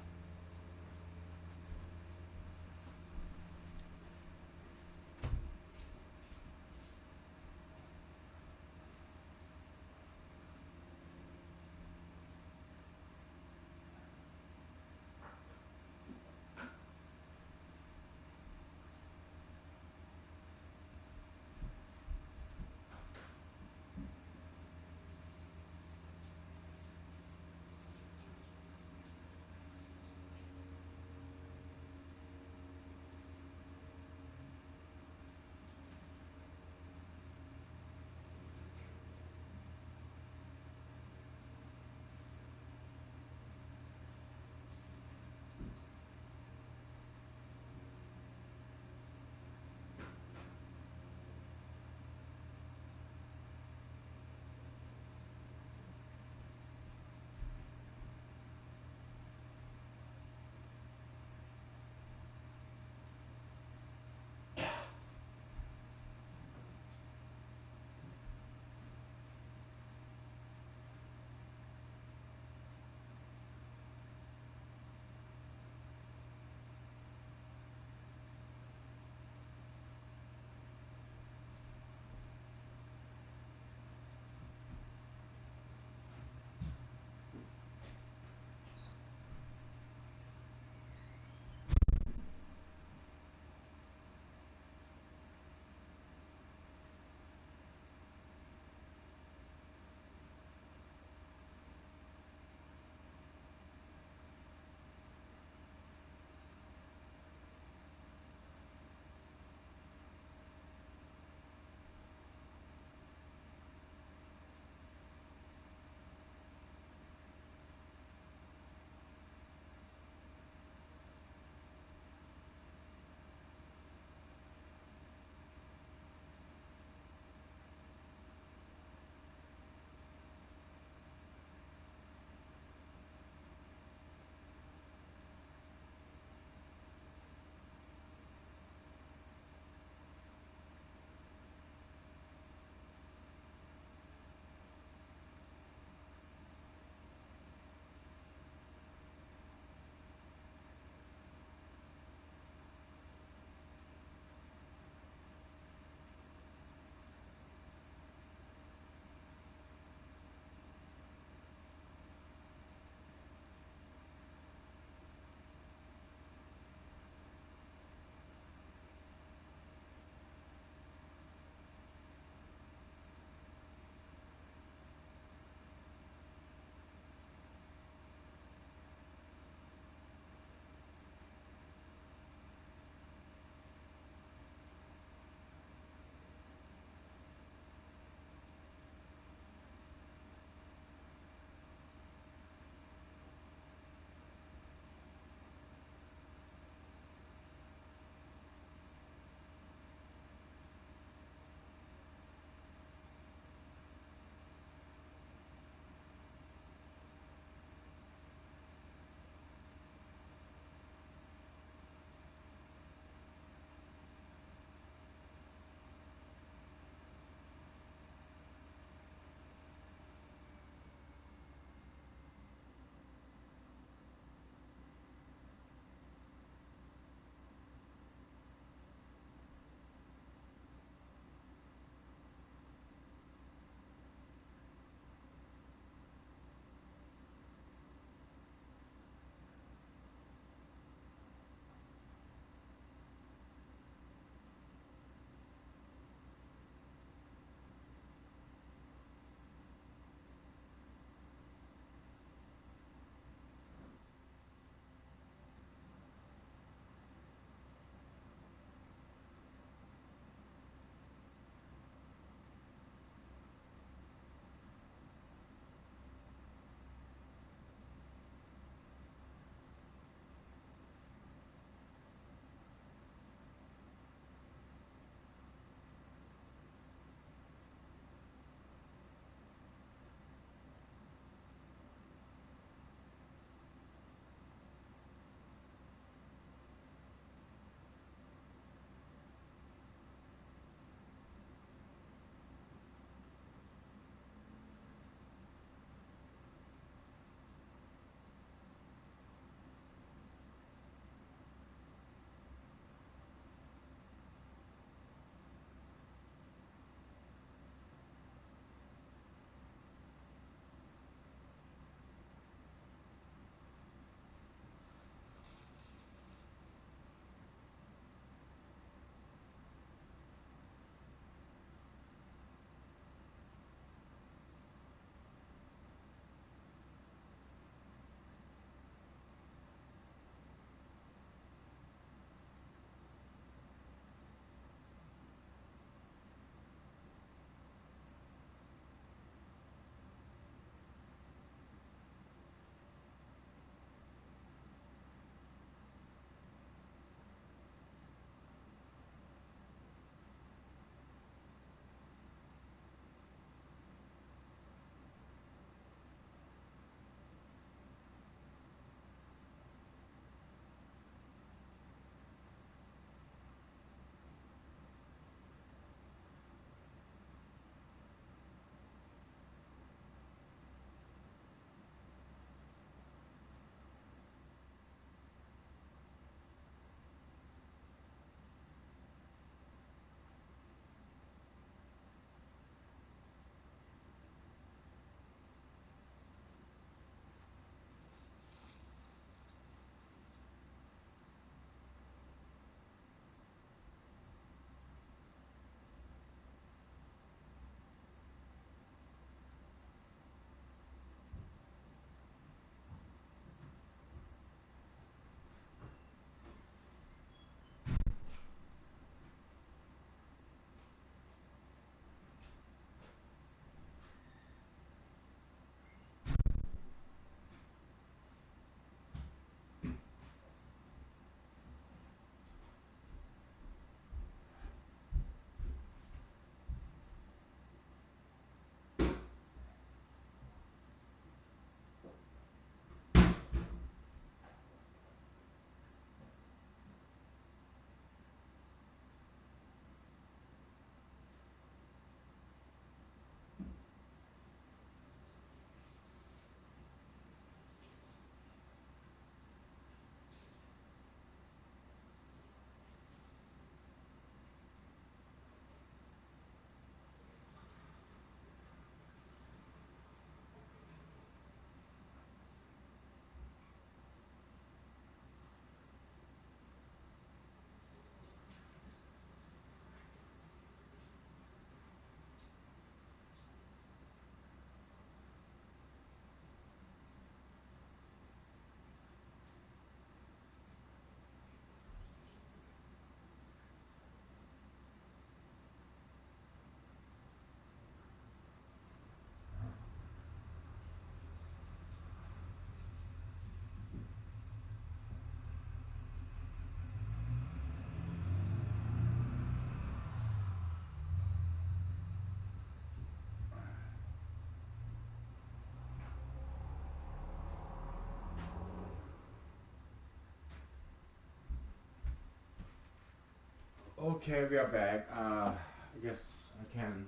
Okay, we are back. I guess I can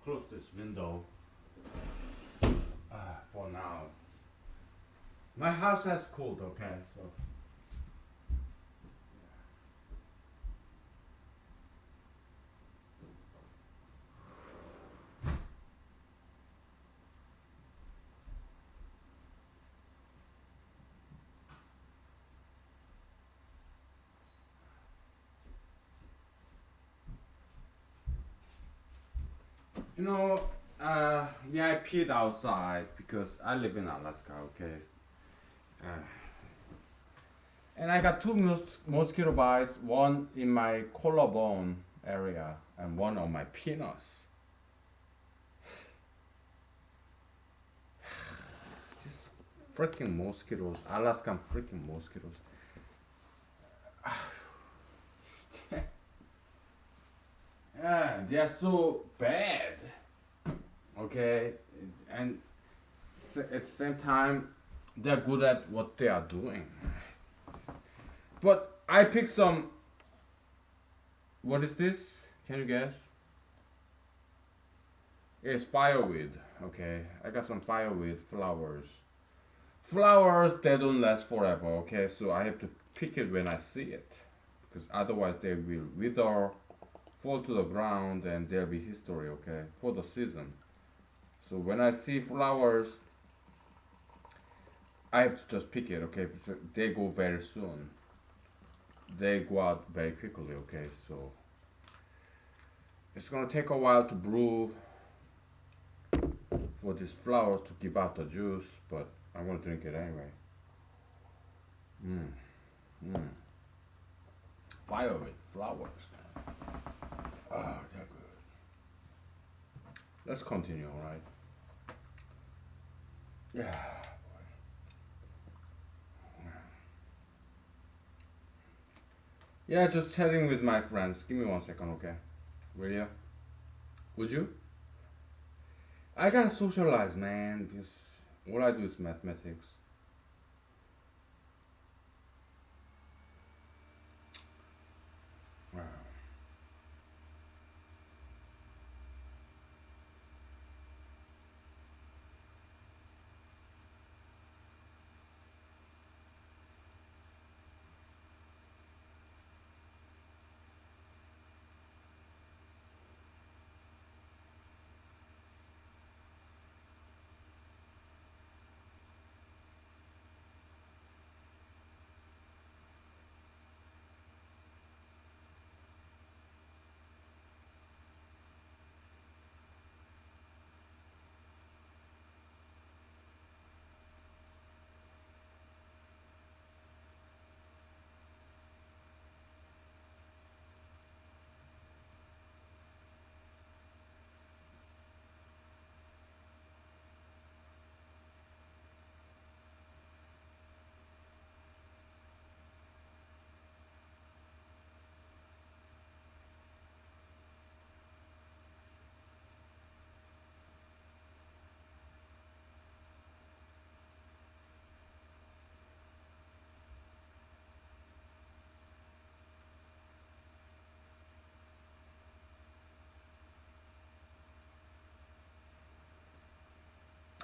close this window for now. My house has cooled, okay, so. You know, yeah, I peed outside because I live in Alaska, okay? Uh, and I got two mosquito bites, one in my collarbone area and one on my penis. Just freaking mosquitoes, Alaskan freaking mosquitoes. Yeah, they are so bad. Okay, and at the same time, they're good at what they are doing. But I picked some. What is this? Can you guess? It's fireweed. Okay, I got some fireweed flowers. Flowers they don't last forever. Okay, so I have to pick it when I see it, because otherwise they will wither, fall to the ground, and there'll be history. Okay, for the season. So when I see flowers, I have to just pick it. Okay, because they go very soon. They go out very quickly. Okay, so it's gonna take a while to brew for these flowers to give out the juice, but I'm gonna drink it anyway. Mm, mm. Fire with flowers. Ah, they're good. Let's continue, alright? Yeah. Yeah, just chatting with my friends. Give me 1 second, okay? Will you? Would you? I gotta socialize, man, because all I do is mathematics. Wow.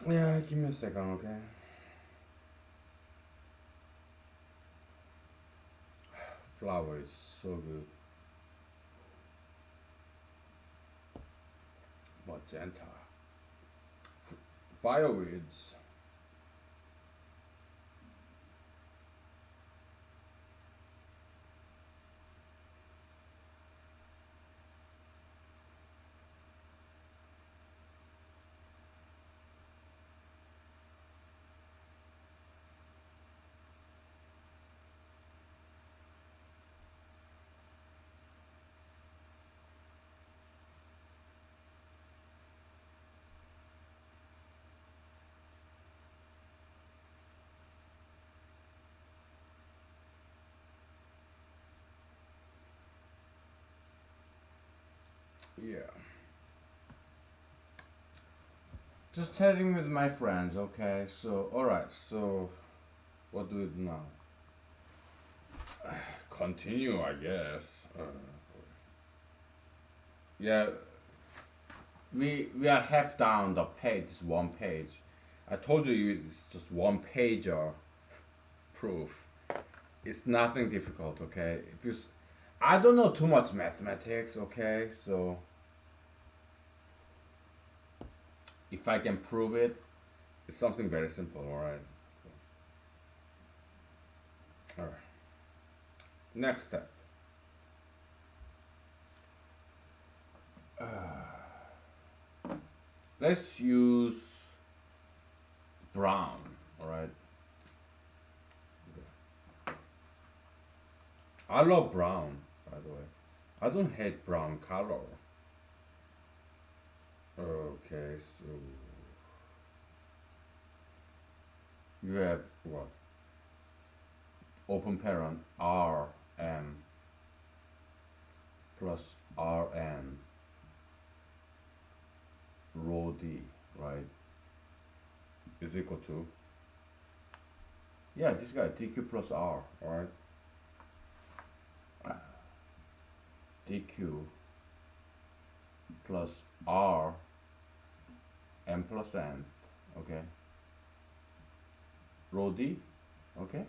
Yeah, give me a second, okay? Flower is so good. Magenta. Fireweeds. Yeah. Just chatting with my friends, okay? So, alright, so what do we do now? Continue, I guess. Yeah, we are half down the page. This one page. I told you it's just one pager proof. It's nothing difficult, okay? Because I don't know too much mathematics, okay? So if I can prove it, it's something very simple, alright? Alright. Next step. Let's use brown, alright? I love brown, by the way. I don't hate brown color. Okay, so you have what? Open parent R M plus R N rho D, right? Is equal to, yeah, this guy DQ plus R, alright? DQ plus R M plus N, okay? Rho D, okay?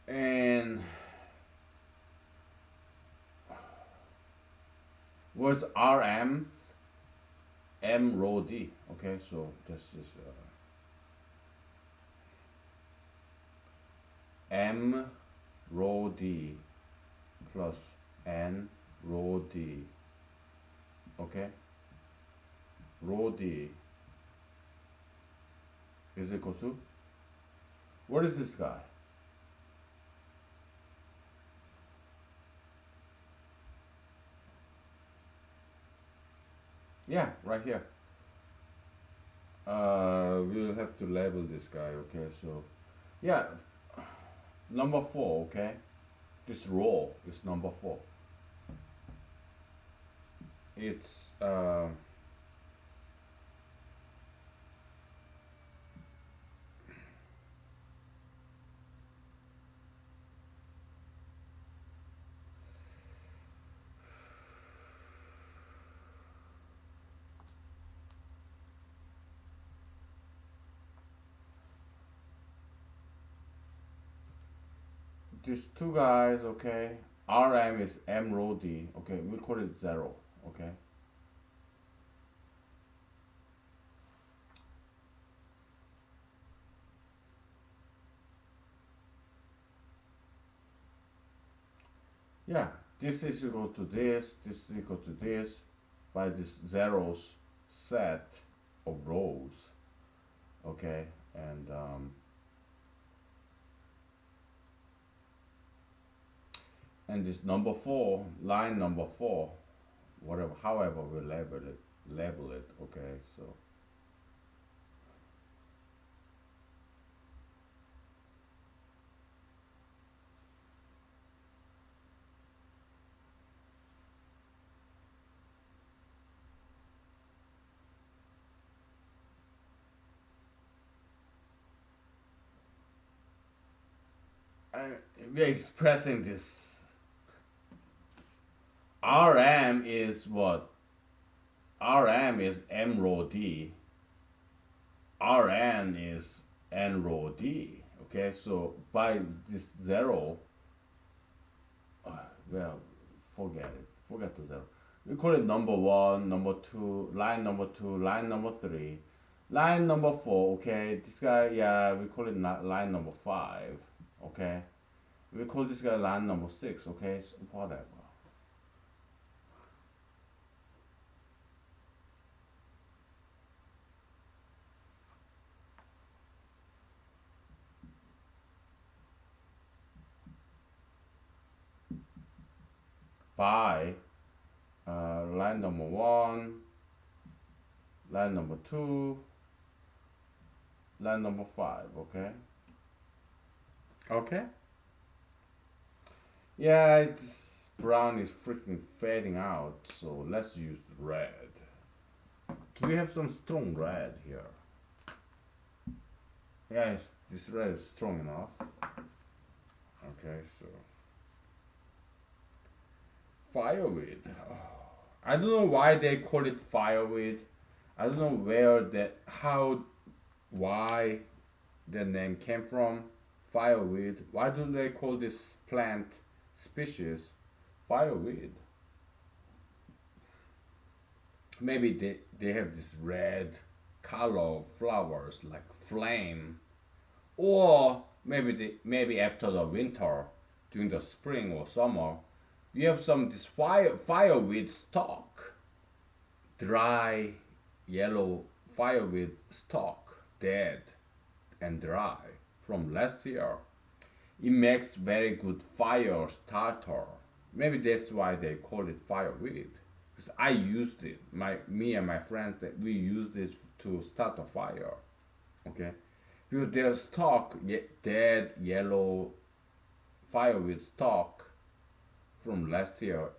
And what's RM? M rho D, okay? So this is M rho D plus N rho D, okay? Rho D is equal to, what is this guy? Yeah, right here. We'll have to label this guy, okay? So, yeah, number 4, okay? This row is number 4. It's these two guys, okay? RM is M rho D, okay? We'll call it 0, okay? Yeah, this is equal to this is equal to this by this zeros set of rows, okay? And this number 4, line number 4, whatever, however we label it, okay? So we're expressing this. RM is what? RM is M rho D. Rn is N rho D. Okay, so by this 0, well, forget it. Forget the 0. We call it number 1, number 2, line number 2, line number 3, line number 4. Okay, this guy, yeah, we call it line number 5. Okay, we call this guy line number 6. Okay, so whatever. By line number 1, line number 2, line number 5, okay? Okay? Yeah, it's brown is freaking fading out, so let's use red. Do we have some strong red here? Yes, this red is strong enough. Okay, so fireweed. I don't know why they call it fireweed. I don't know where that, how, why the name came from. Fireweed. Why do they call this plant species fireweed? Maybe they have this red color flowers like flame, or maybe after the winter, during the spring or summer, you have some this fireweed stalk, dry yellow fireweed stalk, dead and dry from last year. It makes very good fire starter. Maybe that's why they call it fireweed. Because I used it. Me and my friends that we used it to start a fire. Okay, because their stalk, dead yellow fireweed stalk from last year.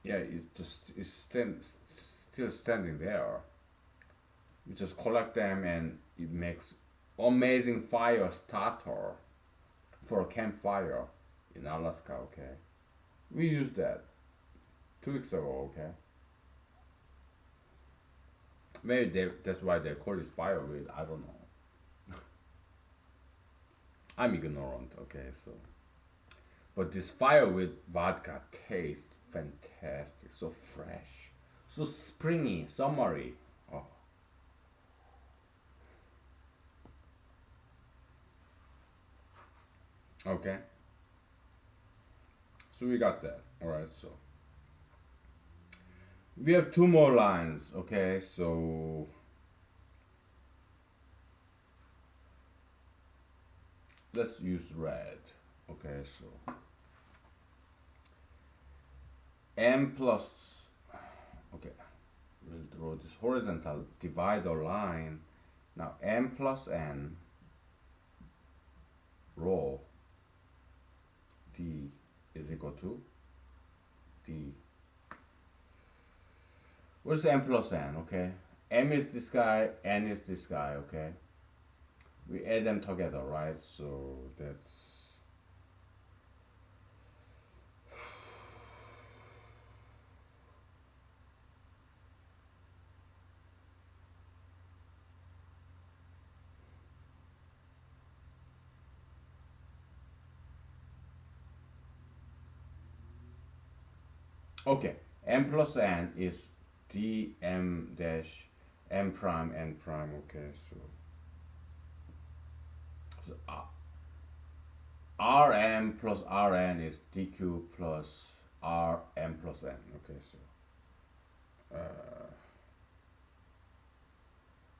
Yeah, still standing there. You just collect them and it makes amazing fire starter for a campfire in Alaska. Okay, we used that 2 weeks ago. Okay, maybe that's why they call it fireweed. I don't know. I'm ignorant. Okay, so but this fireweed vodka tastes fantastic. So fresh, so springy, summery. Oh, okay. So we got that. All right. So we have two more lines. Okay. So let's use red. Okay. So m plus. Okay. We'll draw this horizontal divider line. Now m plus n rho d is equal to d. What's m plus n? Okay. M is this guy, n is this guy. Okay. We add them together, right? So that's okay. M plus n is d m dash m prime n prime. Okay, so rm plus rn is dq plus rm plus n. Okay, so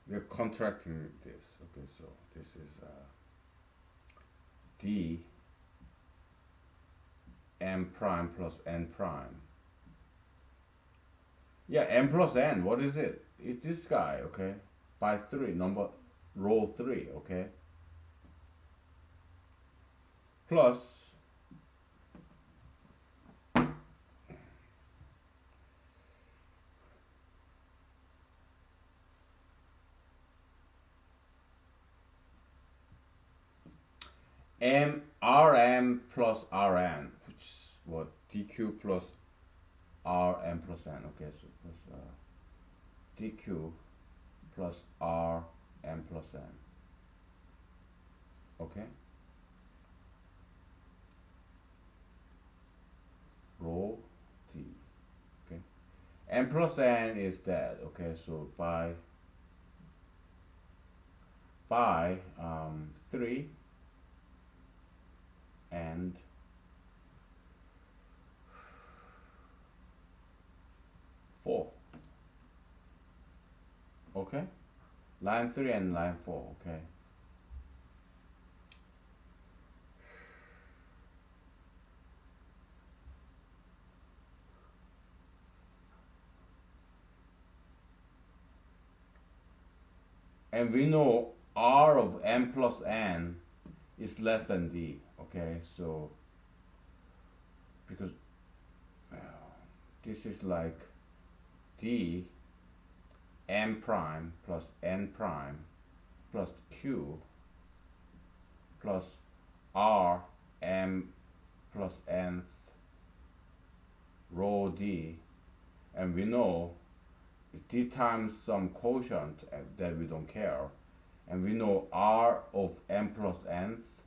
we're contracting this. Okay, so this is d m prime plus n prime. Yeah, m plus n. What is it? It's this guy. Okay, by three number row three. Okay, plus rm plus rn, which is what dq plus rm plus n. Okay, so plus dq plus rm plus n. Okay, rho d. Okay, m plus n is that. Okay, so by 3 and 4. Okay, line 3 and line 4. Okay, and we know r of m plus n is less than d. Okay, so because uh, this is like d m prime plus n prime plus q plus r m plus nth rho d, and we know d times some quotient that we don't care, and we know r of m plus nth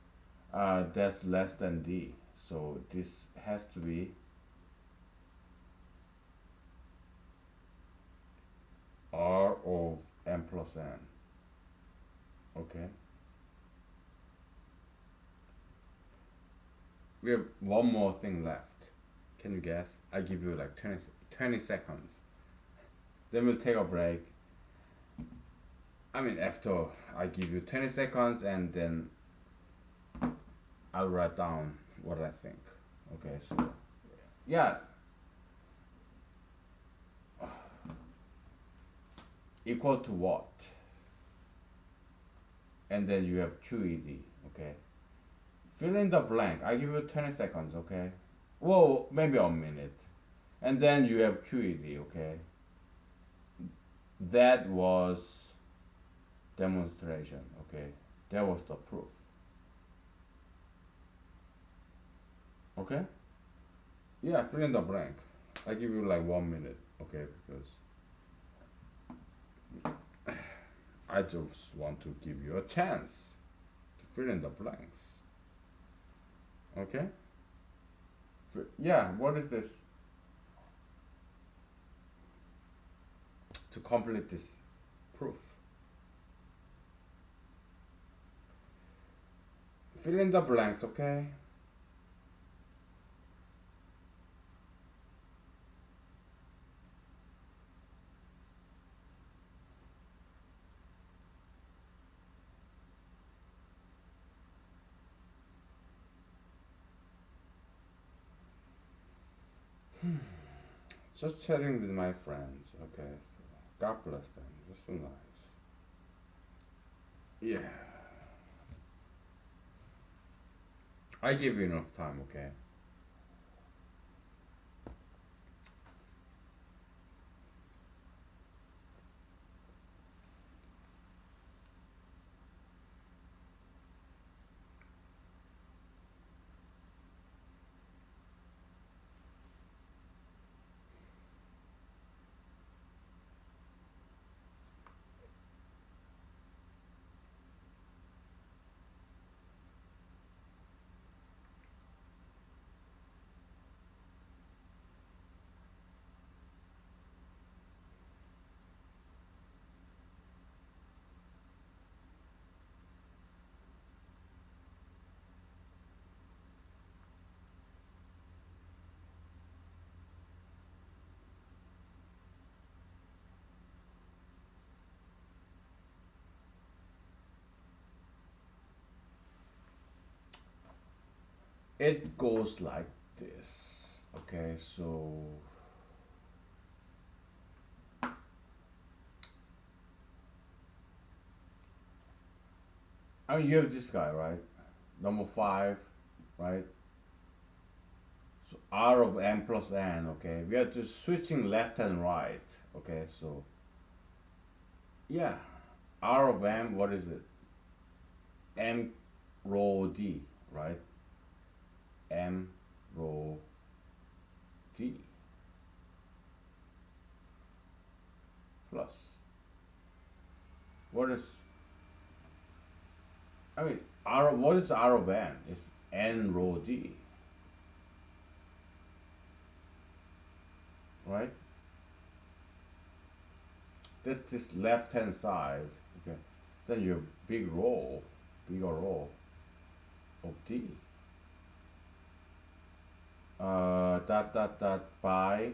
that's less than d, so this has to be r of m plus n. Okay, we have one more thing left. Can you guess? I give you like 20 seconds, then we'll take a break. I mean, after I give you 20 seconds, and then I'll write down what I think. Okay, so yeah, equal to what? And then you have QED. Okay, fill in the blank. I give you 20 seconds. Okay, well, maybe a minute, and then you have QED. Okay, that was demonstration. Okay, that was the proof. Okay, yeah, fill in the blank. I give you like 1 minute. Okay, because I just want to give you a chance to fill in the blanks. Okay, yeah, what is this? To complete this proof, fill in the blanks. Okay, just chatting with my friends. Okay, so God bless them. Just so nice. Yeah, I give you enough time. Okay. It goes like this. Okay, so I mean, you have this guy, right? Number 5, right? So r of m plus n. Okay, we are just switching left and right. Okay, so yeah, r of m, what is it? M rho d, right? M rho d plus, what is, I mean, r, what is r of n? It's n rho d, right? This left hand side. Okay, then you have bigger row of d. Dot by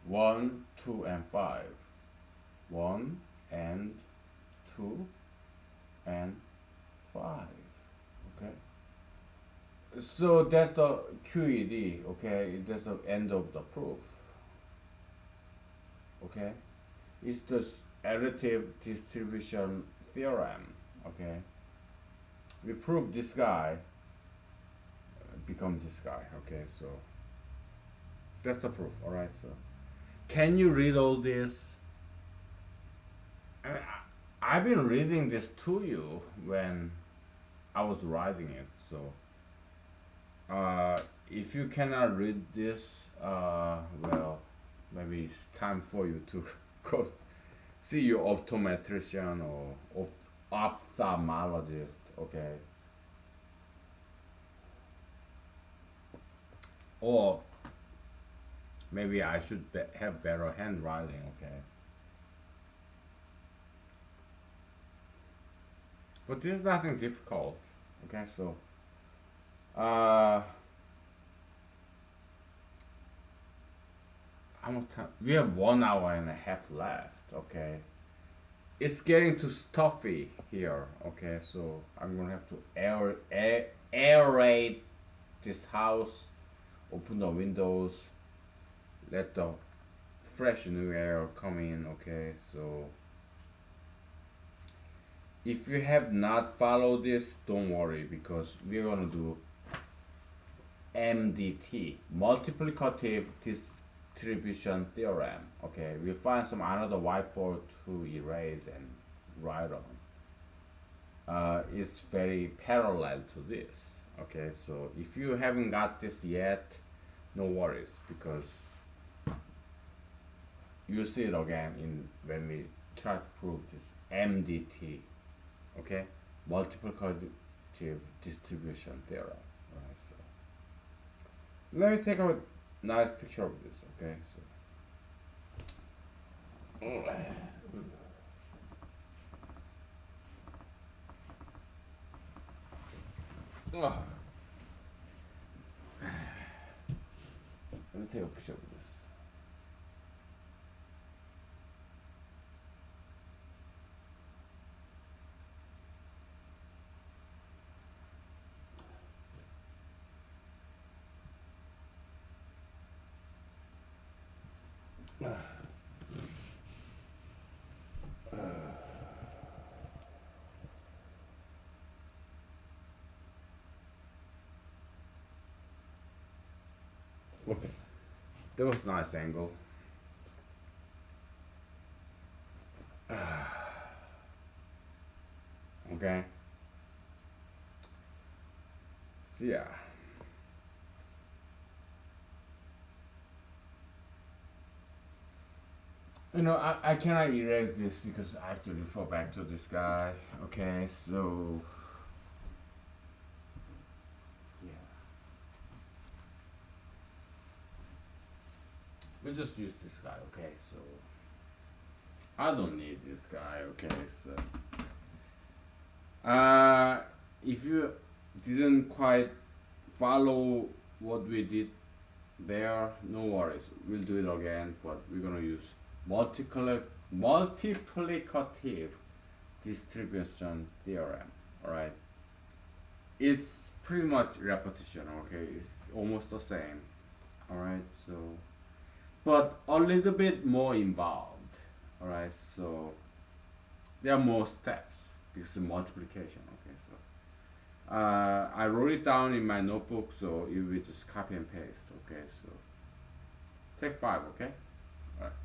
one, two, and five. 1 and 2 and 5. Okay. So that's the QED. Okay, that's the end of the proof. Okay, it's the additive distribution theorem. Okay, we prove this guy, become this guy. Okay, so that's the proof. All right, so can you read all this? I mean, I've been reading this to you when I was writing it. So if you cannot read this, well, maybe it's time for you to go see your optometrician or ophthalmologist. Okay, or maybe I should have better handwriting. Okay, but this is nothing difficult. Okay, so uh, how much time? We have 1 hour and a half left. Okay, it's getting too stuffy here. Okay, so I'm gonna have to aerate this house, open the windows, let the fresh new air come in. Okay, so if you have not followed this, don't worry because we're gonna do MDT, multiplicative distribution theorem. Okay, we'll find some another whiteboard to erase and write on. It's very parallel to this. Okay, so if you haven't got this yet, no worries because you'll see it again in when we try to prove this MDT. Okay, multiplicative distribution theorem. Right, so let me take a nice picture of this. Okay, so oh, let me take a picture of this. Okay, that was a nice angle. Okay, so yeah. I cannot erase this because I have to refer back to this guy. Okay, so yeah, we'll just use this guy. Okay, so I don't need this guy. Okay, so if you didn't quite follow what we did there, no worries. We'll do it again, but we're gonna use multiplicative distribution theorem. All right, it's pretty much repetition. Okay, it's almost the same. All right, so but a little bit more involved. All right, so there are more steps because of multiplication. Okay, so I wrote it down in my notebook, so you will just copy and paste. Okay, so take 5. Okay. All right.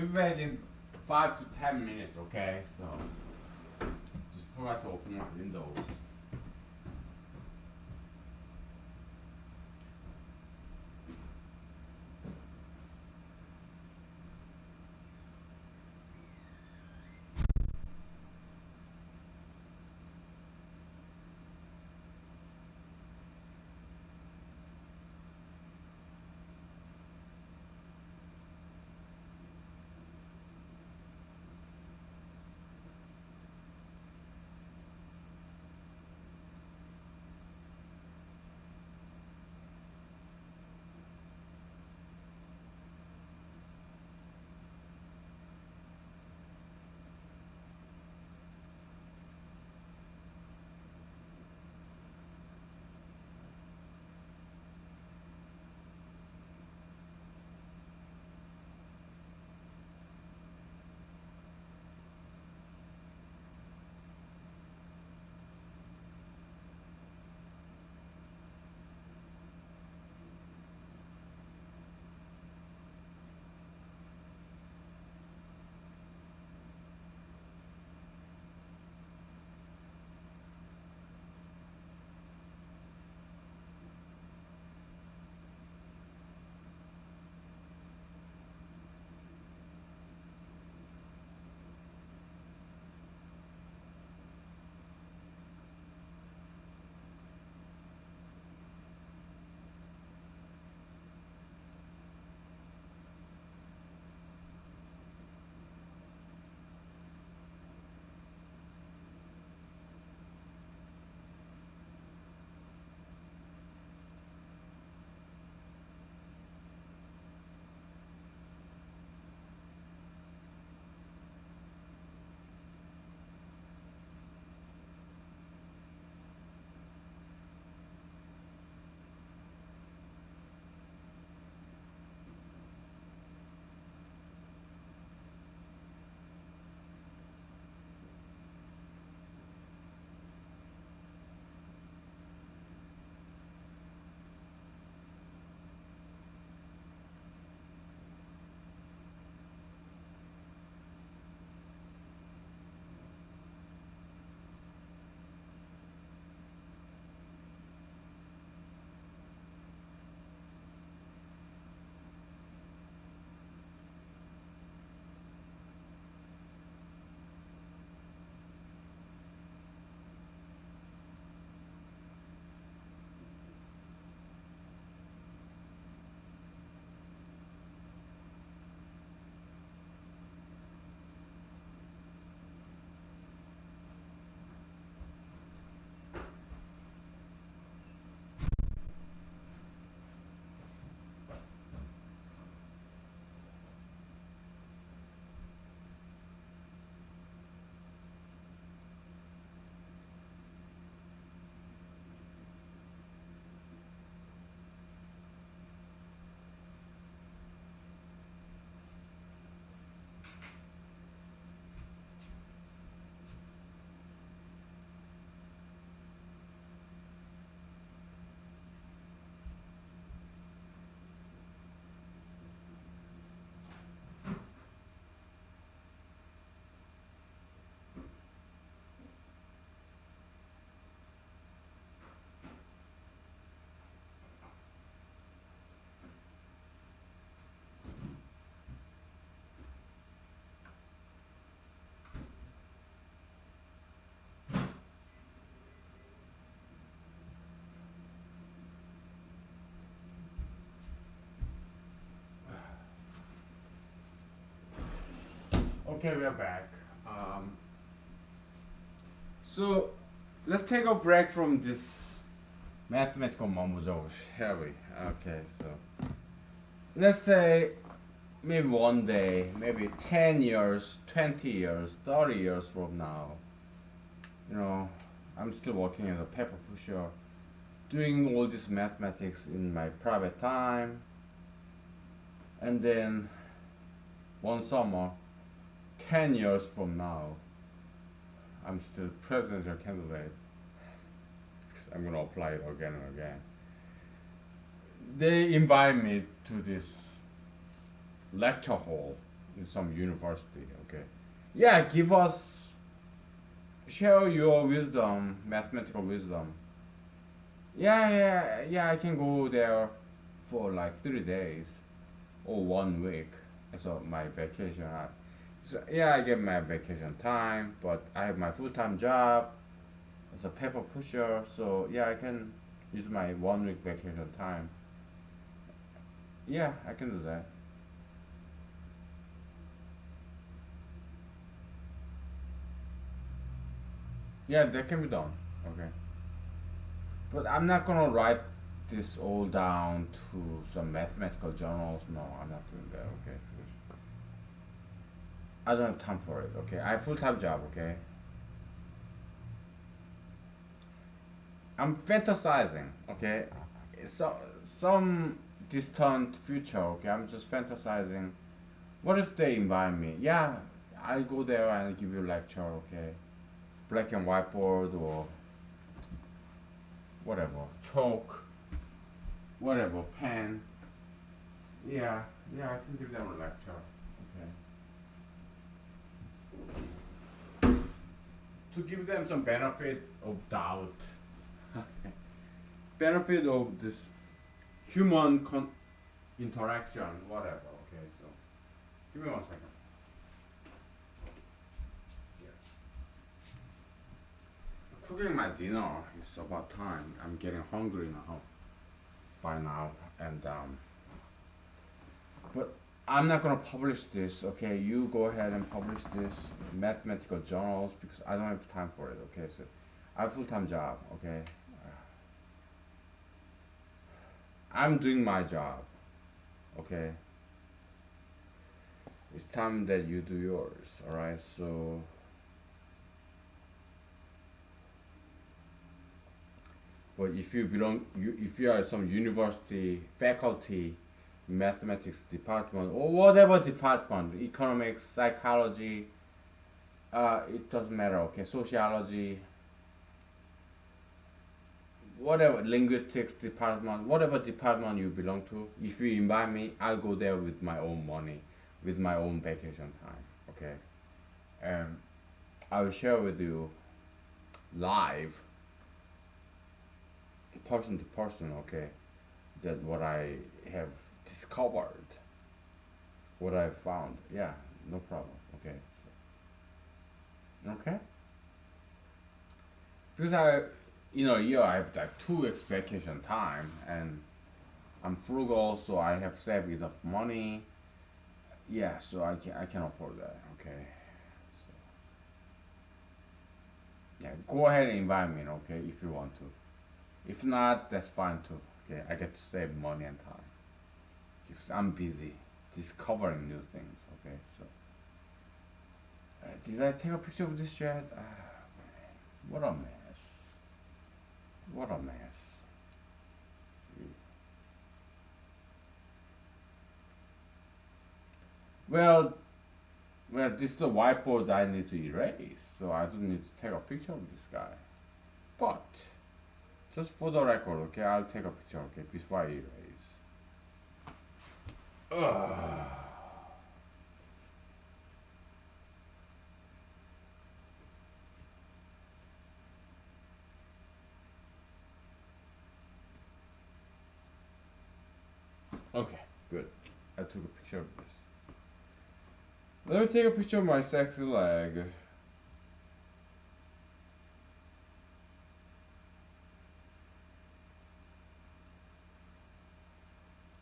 we waiting 5 to 10 minutes, okay? So just forgot to open my window. Okay, we are back. So let's take a break from this mathematical mumbo jumbo, shall we? Okay, so let's say maybe one day, maybe 10 years, 20 years, 30 years from now, you know, I'm still working as a paper pusher, doing all this mathematics in my private time, and then one summer, 10 years from now, I'm still presidential candidate. I'm gonna apply it again and again. They invite me to this lecture hall in some university. Okay, yeah, give us, share your wisdom, mathematical wisdom. Yeah, I can go there for like 3 days or 1 week. So my vacation. So yeah, I get my vacation time, but I have my full-time job as a paper pusher. So yeah, I can use my 1 week vacation time. Yeah, I can do that. Yeah, that can be done. Okay, but I'm not gonna write this all down to some mathematical journals. No, I'm not doing that. Okay, I don't have time for it. Okay, I have full-time job. Okay, I'm fantasizing. Okay, so some distant future. Okay, I'm just fantasizing. What if they invite me? Yeah, I go there and give you a lecture. Okay, black and white board or whatever, chalk, whatever, pen. Yeah, yeah, I can give them a lecture. Okay, to give them some benefit of doubt. Benefit of this human interaction, whatever. Okay, so give me 1 second. Yeah. Cooking my dinner is about time. I'm getting hungry now, by now, and but I'm not gonna publish this. Okay, you go ahead and publish this mathematical journals because I don't have time for it. Okay, so I have a full-time job. Okay, I'm doing my job. Okay, it's time that you do yours. All right, so but if you are some university faculty, mathematics department or whatever department, economics, psychology, it doesn't matter. Okay, sociology, whatever linguistics department, whatever department you belong to, if you invite me, I'll go there with my own money, with my own vacation time. Okay, and I will share with you live, person to person. Okay, that what I have discovered, what I found. Yeah, no problem. Okay, okay. Because yeah, I have like 2 weeks vacation time, and I'm frugal, so I have saved enough money. Yeah, so I can afford that. Okay, so yeah, go ahead and invite me. Okay, if you want to. If not, that's fine too. Okay, I get to save money and time because I'm busy discovering new things. Okay, so did I take a picture of this yet? What a mess! What a mess! Well, well, this is the whiteboard I need to erase, so I don't need to take a picture of this guy. But just for the record, okay, I'll take a picture, okay, before I erase. Ugh. Okay, good. I took a picture of this. Let me take a picture of my sexy leg.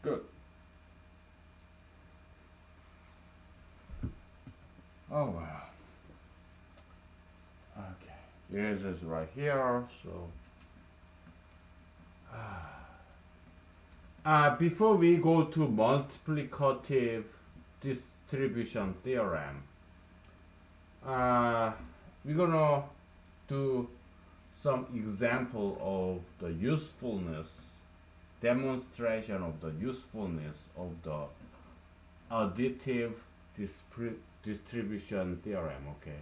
Good. Oh wow. Okay. Here's this right here. So, before we go to multiplicative distribution theorem, we're gonna do some example of the usefulness, demonstration of the usefulness of the additive distribution theorem. Okay,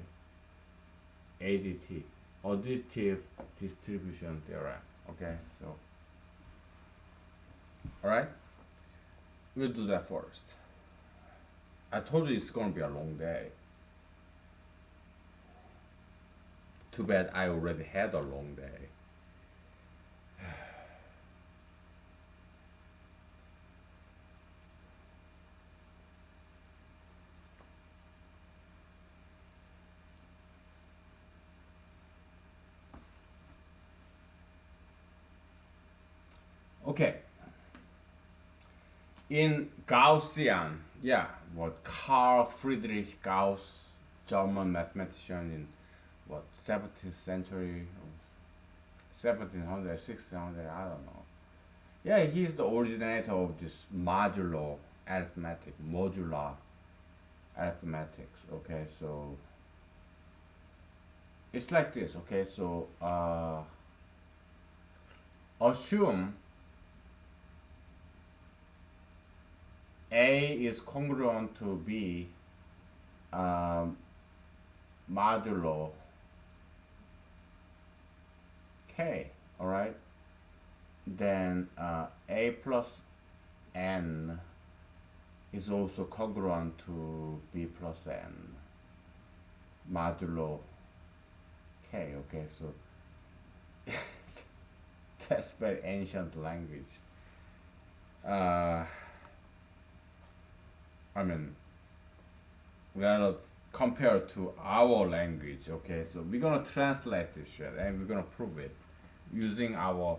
ADT, additive distribution theorem. Okay, so all right, we'll do that first. I told you it's gonna be a long day. Too bad I already had a long day. Okay. In Gaussian, yeah, what Carl Friedrich Gauss, German mathematician in what 17th century, 1700, 1600, I don't know. Yeah, he's the originator of this modular arithmetics. Okay, so it's like this. Okay, so assume A is congruent to B um, modulo K. All right, then A plus N is also congruent to B plus N modulo K. Okay, so that's very ancient language. Uh, I mean, we're gonna compare to our language. Okay, so we're gonna translate this shit and we're gonna prove it using our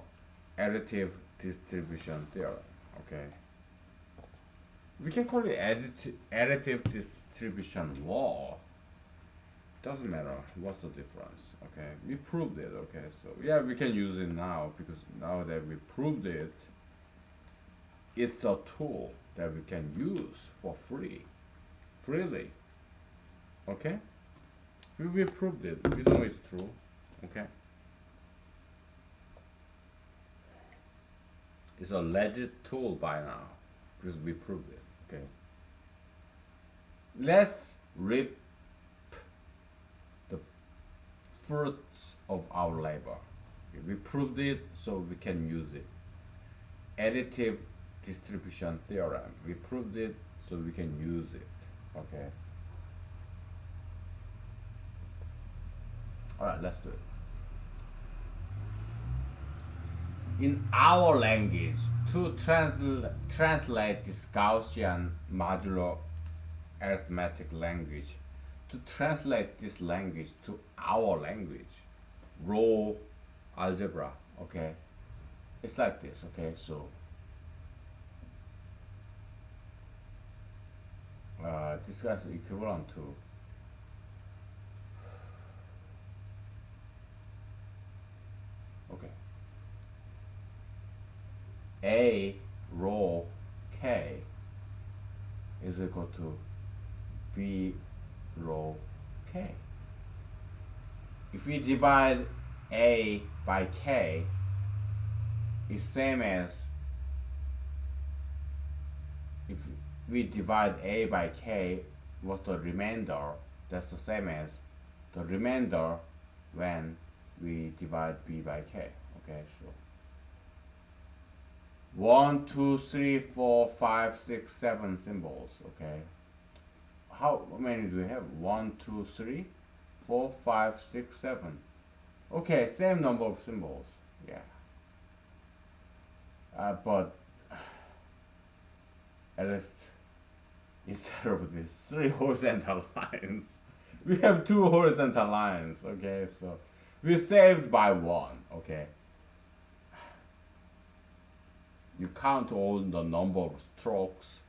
additive distribution theorem. Okay, we can call it additive distribution law. Doesn't matter what's the difference. Okay, we proved it. Okay, so yeah, we can use it now because now that we proved it, it's a tool that we can use for freely. Okay, we proved it. We know it's true. Okay, it's a legit tool by now because we proved it. Okay, let's reap the fruits of our labor. We proved it, so we can use it. Additive distribution theorem. We proved it, so we can use it. Okay. All right, let's do it. In our language, to translate this Gaussian modular arithmetic language, to translate this language to our language, raw algebra, okay? It's like this, okay? So, this guy's equivalent to okay, A rho K is equal to B rho K. If we divide A by K, it's same as if we divide A by K, what's the remainder? That's the same as the remainder when we divide B by K. Okay, so 1, 2, 3, 4, 5, 6, 7 symbols. Okay, how many do we have? 1, 2, 3, 4, 5, 6, 7. Okay, same number of symbols. Yeah, but at least instead of these 3 horizontal lines, we have 2 horizontal lines. Okay, so we saved by 1. Okay, you count all the number of strokes.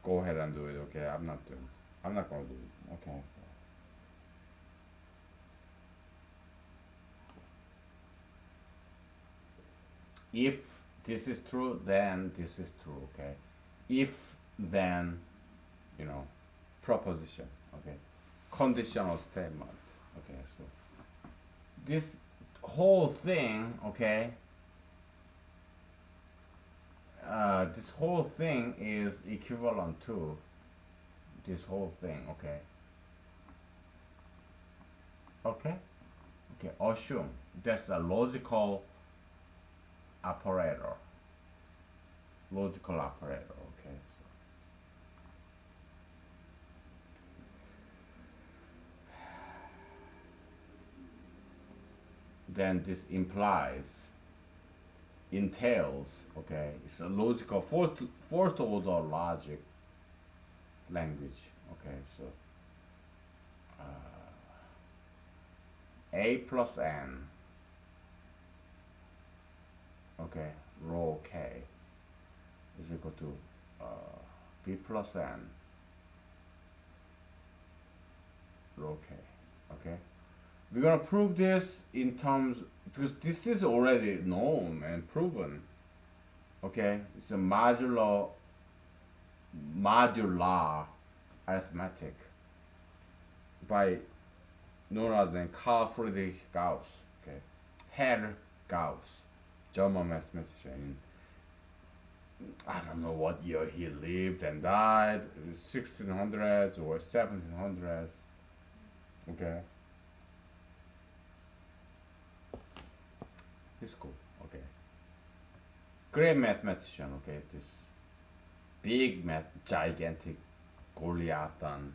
Go ahead and do it. Okay, I'm not gonna do it. Okay. If this is true, then this is true. Okay. If then, proposition. Okay. Conditional statement. Okay. So this whole thing. Okay. This whole thing is equivalent to this whole thing. Okay. Okay. Okay. Assume that's a logical operator. Logical operator. Okay. then this entails, okay, it's a logical fourth order logic language, okay, so a plus n, okay, rho k is equal to b plus n rho k, okay. We're gonna prove this in terms, because this is already known and proven, okay. It's a modular arithmetic by none other than Carl Friedrich Gauss, okay, Herr Gauss, German mathematician. I don't know what year he lived and died, 1600s or 1700s, okay. He's cool, okay. Great mathematician, okay. This big gigantic Goliathan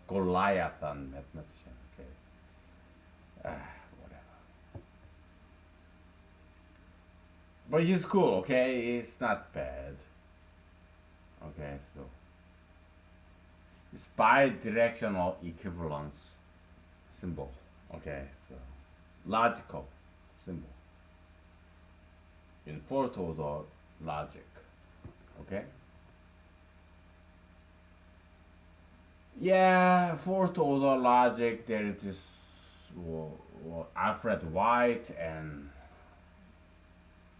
mathematician, okay. Whatever. But he's cool, okay. It's not bad, okay. So it's bidirectional equivalence symbol, okay. So logical symbol in fourth order logic, okay. Yeah, fourth order logic, there is this Alfred White and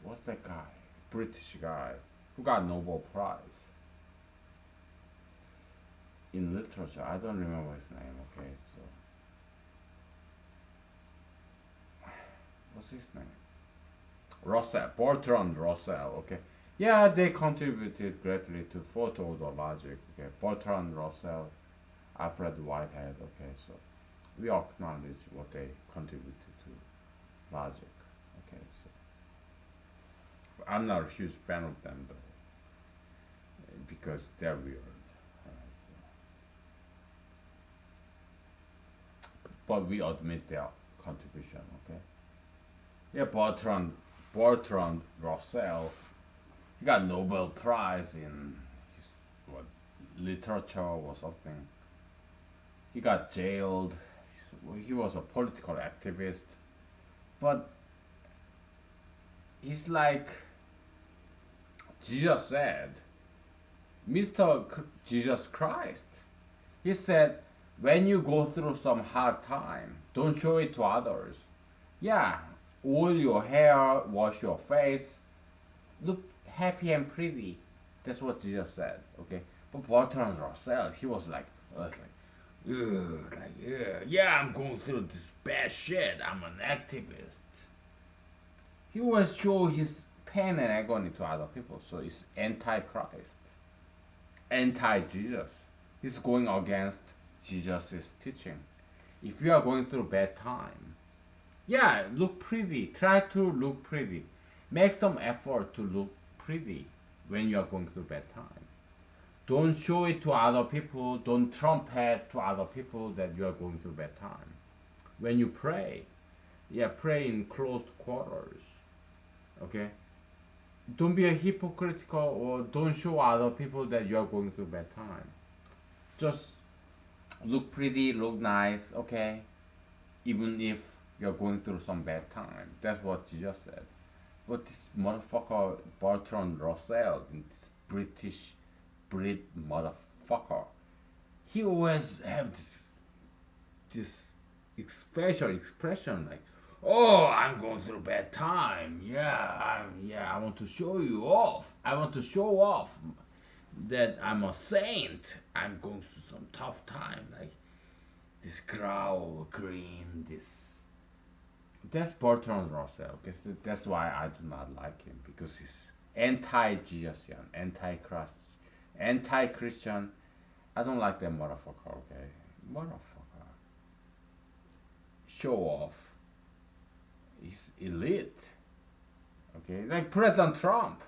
what's that guy, British guy who got Nobel Prize in literature. I don't remember his name, okay. So what's his name? Russell, Bertrand Russell, okay. Yeah, they contributed greatly to fourth order logic, okay. Bertrand Russell, Alfred Whitehead, okay. So we acknowledge what they contributed to logic, okay. So I'm not a huge fan of them though, because they're weird. But we admit their contribution, okay. Yeah, Bertrand Russell, he got Nobel Prize in what, literature or something. He got jailed. He was a political activist, but he's like Jesus said, Mr. Jesus Christ. He said, when you go through some hard time, don't show it to others. Yeah, oil your hair, wash your face, look happy and pretty. That's what Jesus said, okay? But Bertrand Russell, he was like, yeah, I'm going through this bad shit. I'm an activist. He always show his pain and agony to other people, so it's anti-Christ, anti-Jesus. He's going against Jesus' teaching. If you are going through bad time, yeah, look pretty. Try to look pretty. Make some effort to look pretty when you are going through bad time. Don't show it to other people. Don't trumpet to other people that you are going through bad time. When you pray, yeah, pray in closed quarters. Okay? Don't be a hypocritical or don't show other people that you are going through bad time. Just look pretty, look nice, okay? Even if you're going through some bad time. That's what Jesus said. But this motherfucker, Bertrand Russell, this British Brit motherfucker, he always have this special expression like, oh, I'm going through a bad time. Yeah, I want to show you off. I want to show off that I'm a saint. I'm going through some tough time. Like this growl, green, this. That's Bertrand Russell. Okay, that's why I do not like him, because he's anti-Jesusian, anti-Christ, anti-Christian. I don't like that motherfucker. Okay, motherfucker. Show off. He's elite. Okay, like President Trump.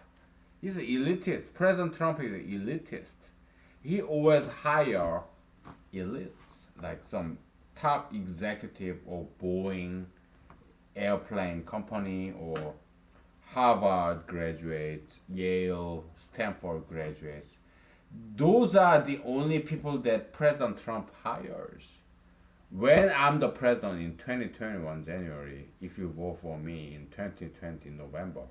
He's an elitist. President Trump is an elitist. He always hire elites, like some top executive of Boeing airplane company or Harvard graduates, Yale, Stanford graduates. Those are the only people that President Trump hires. When I'm the president in 2021 January, if you vote for me in 2020 November,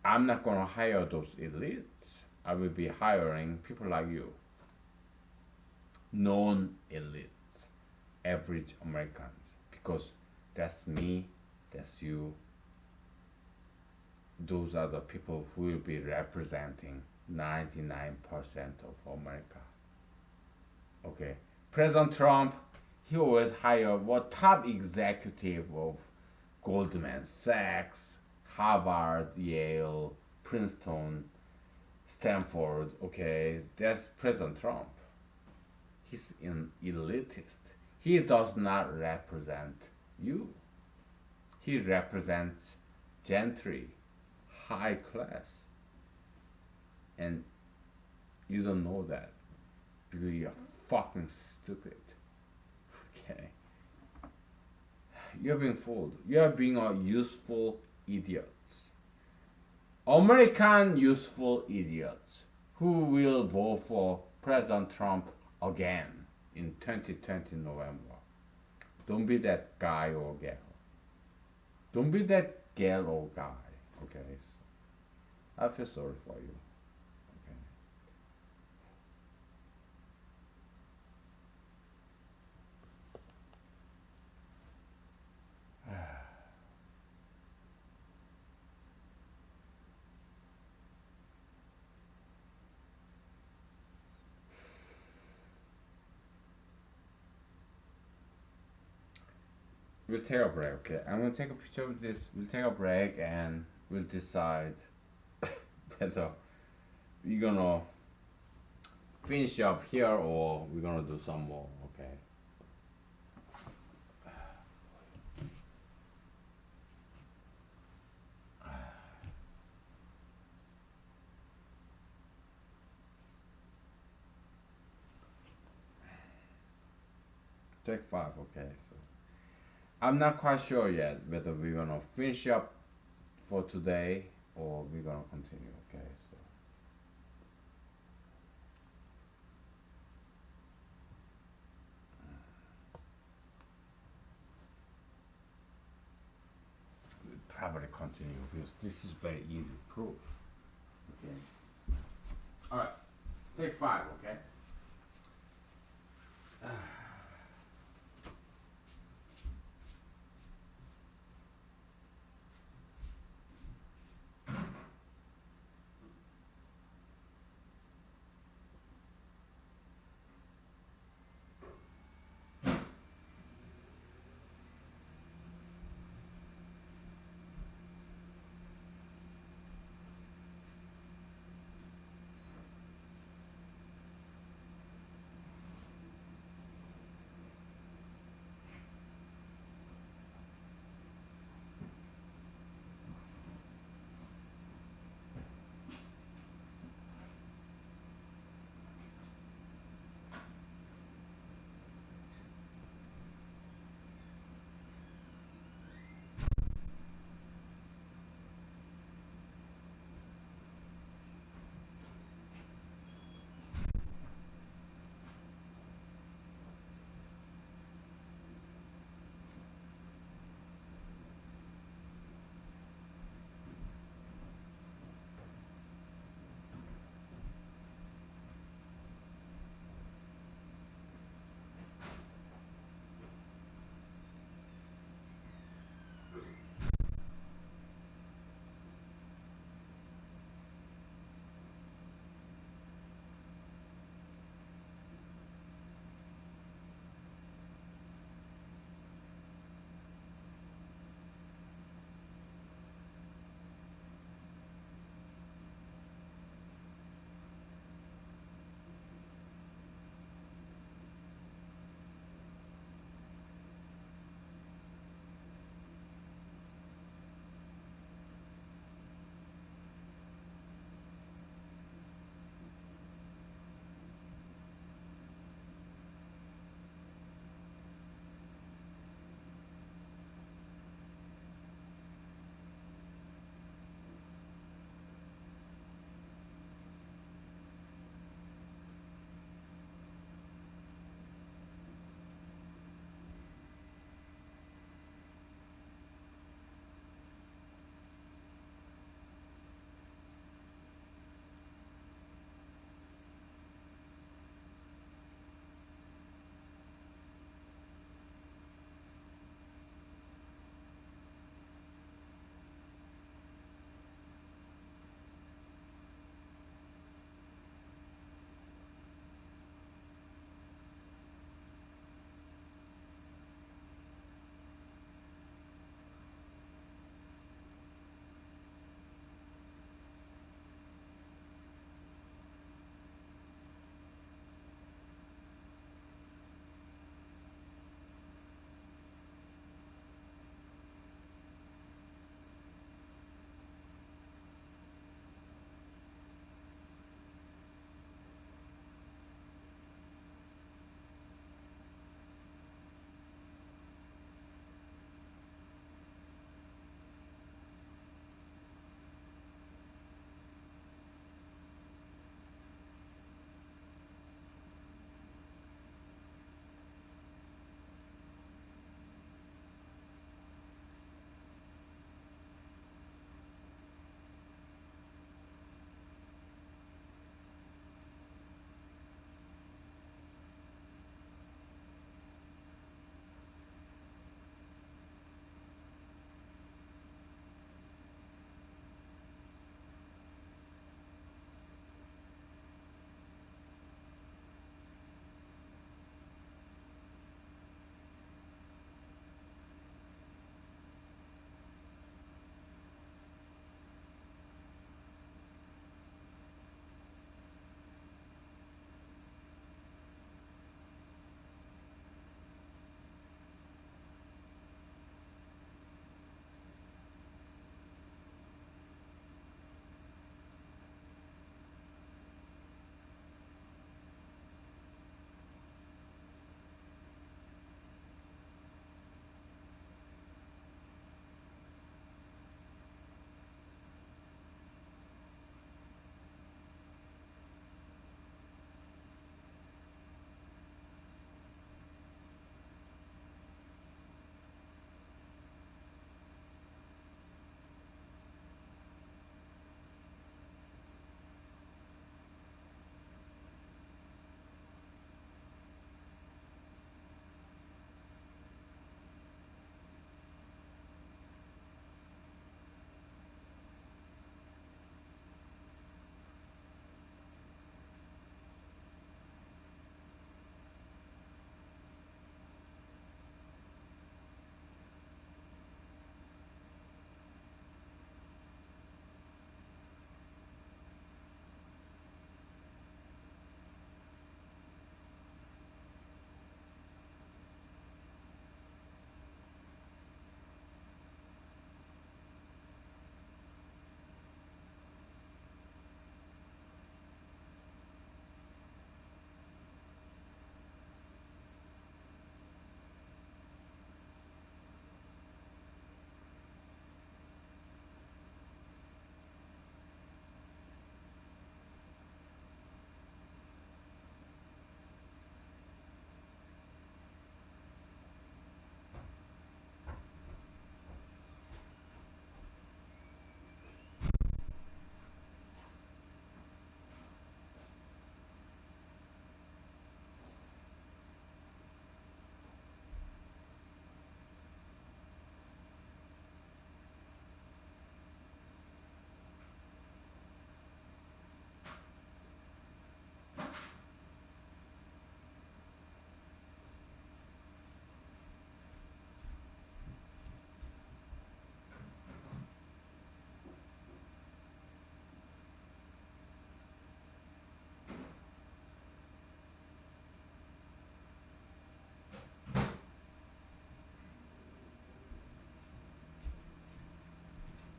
I'm not gonna hire those elites. I will be hiring people like you, non-elites, average Americans, because that's me, that's you. Those are the people who will be representing 99% of America. Okay, President Trump, he always hire what top executive of Goldman Sachs, Harvard, Yale, Princeton, Stanford. Okay, that's President Trump. He's an elitist. He does not represent you. He represents gentry, high class, and you don't know that because you're fucking stupid. Okay, you're being fooled. You're being a useful idiot. American useful idiots who will vote for President Trump again in 2020 November. Don't be that guy or gal. Don't be that gal or guy. Okay, so I feel sorry for you. Okay. We'll take a break, okay? I'm gonna take a picture of this. We'll take a break and we'll decide whether we're gonna finish up here or we're gonna do some more, okay? Take five, okay? So I'm not quite sure yet whether we're gonna finish up for today or we're gonna continue, okay? So we'll probably continue because this is very easy proof. Okay. Alright. Take five, okay?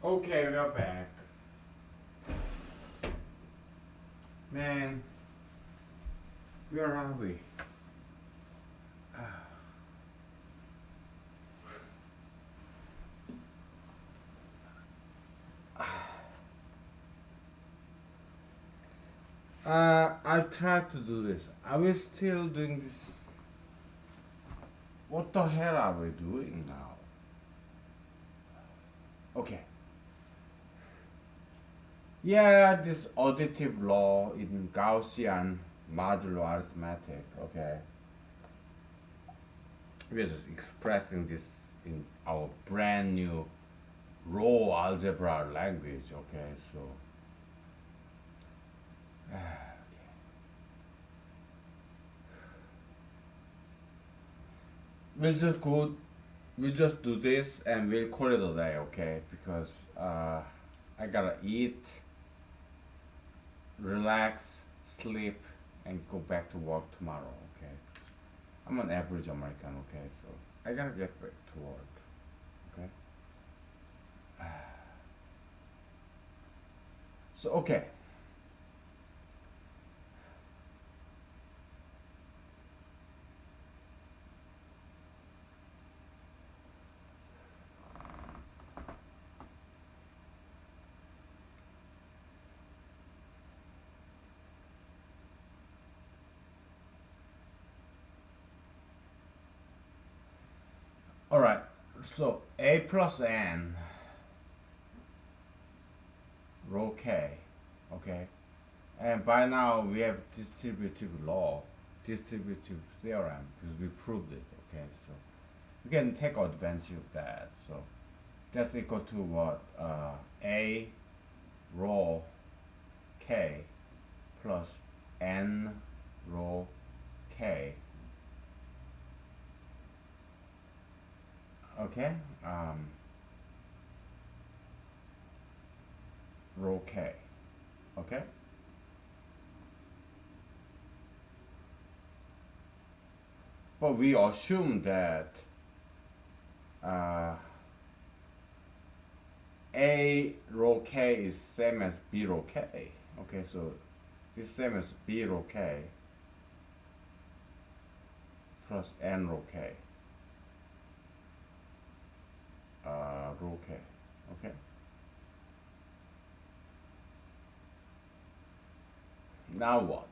Okay, we are back. Man, where are we? I'll try to do this. Are we still doing this? What the hell are we doing now? Okay. Yeah, this additive law in Gaussian modular arithmetic. Okay. We're just expressing this in our brand new raw algebra language. Okay, so. We'll just go, we'll just do this and we'll call it a day, okay? Because I gotta eat, relax, sleep, and go back to work tomorrow, okay? I'm an average American, okay? So I gotta get back to work, okay? So, okay. All right, so a plus n rho k, okay? And by now we have distributive law, distributive theorem, because we proved it, okay? So we can take advantage of that. So that's equal to what? A rho k plus n rho k. Okay? Rho k. Okay? But we assume that A rho k is same as B rho k. Okay, so this same as B rho k plus N rho k. Rho k. Okay? Now what?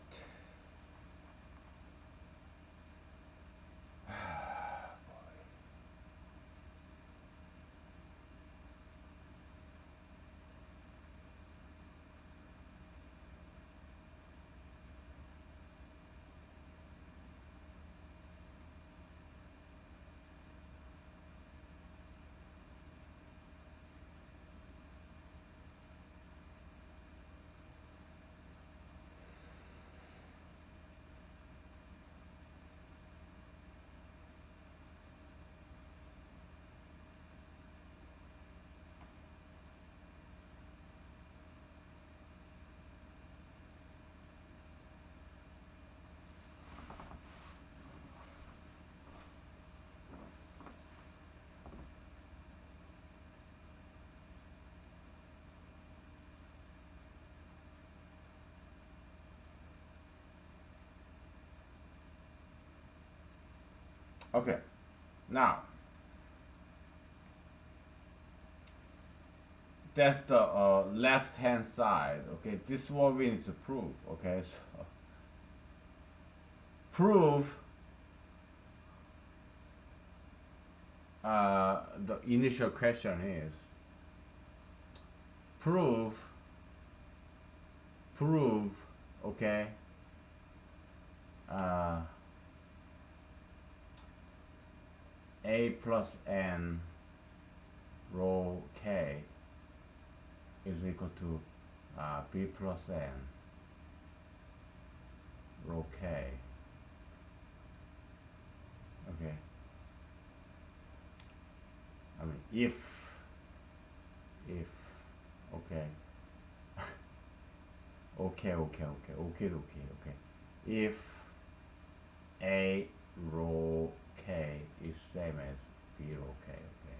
Okay, now that's the left hand side. Okay, this is what we need to prove. Okay, so prove the initial question is prove okay uh, a plus n rho k is equal to b plus n rho k. Okay, I mean if okay okay if a rho k is same as b rho k. Okay,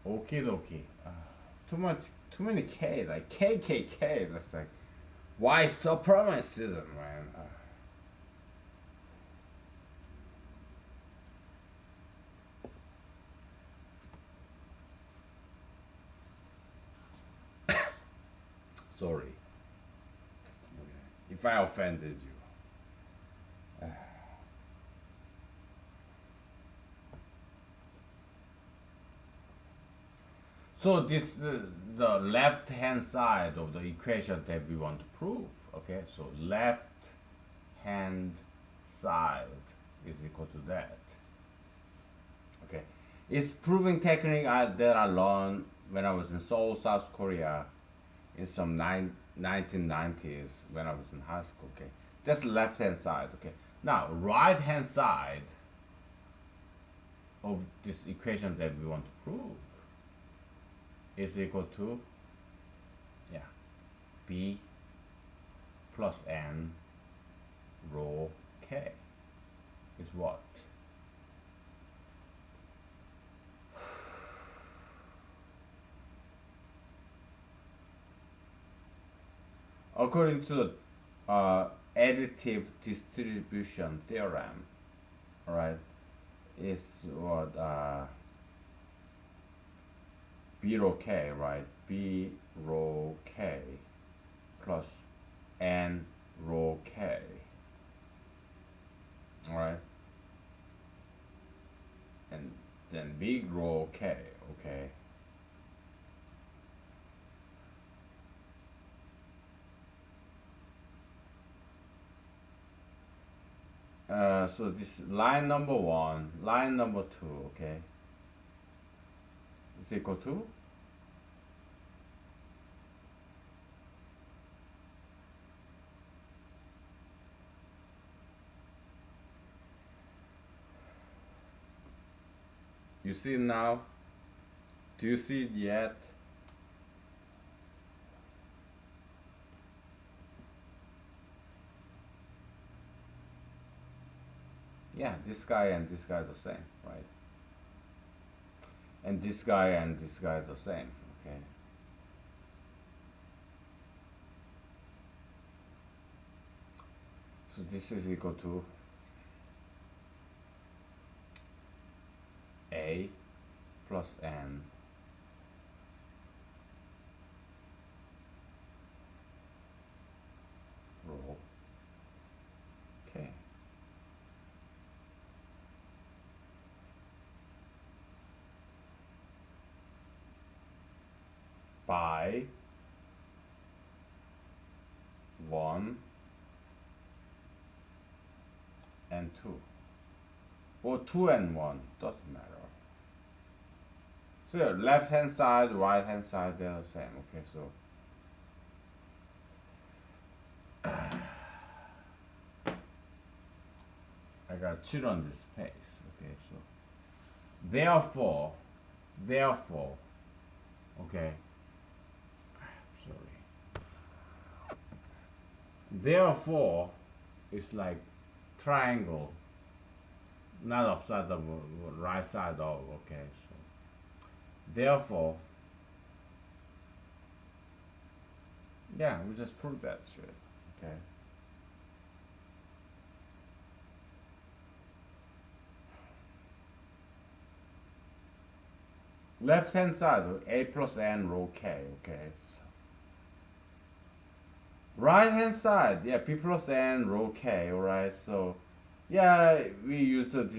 Okie dokie. Too much, too many K, like KKK. That's like, why supremacism, man? Sorry if I offended you. So this the left hand side of the equation that we want to prove. Okay, so left hand side is equal to that. Okay, it's proving technique that I learned when I was in Seoul, South Korea, in some 1990s when I was in high school. Okay, that's left hand side. Okay, now right hand side of this equation that we want to prove is equal to, yeah, b plus n rho k is what? According to the additive distribution theorem, right, is what b rho k, right? B rho k plus n rho k, alright? And then big rho k, okay? So this line number 1, line number 2, okay, is equal to you see it now? Do you see it yet? Yeah, this guy and this guy are the same, right? And this guy and this guy are the same, okay? So this is equal to a plus n rho k. By 1 and 2, or 2 and 1, doesn't matter. So yeah, left hand side, right hand side, they're the same. Okay, so I got to cheat on this pace. Okay, so therefore, okay, sorry. Therefore, it's like triangle, not upside down, right side up. Okay, so therefore, yeah, we just proved that shit. Okay. Left hand side, a plus n rho k. Okay. So right hand side, yeah, p plus n rho k. Alright, so yeah, we use the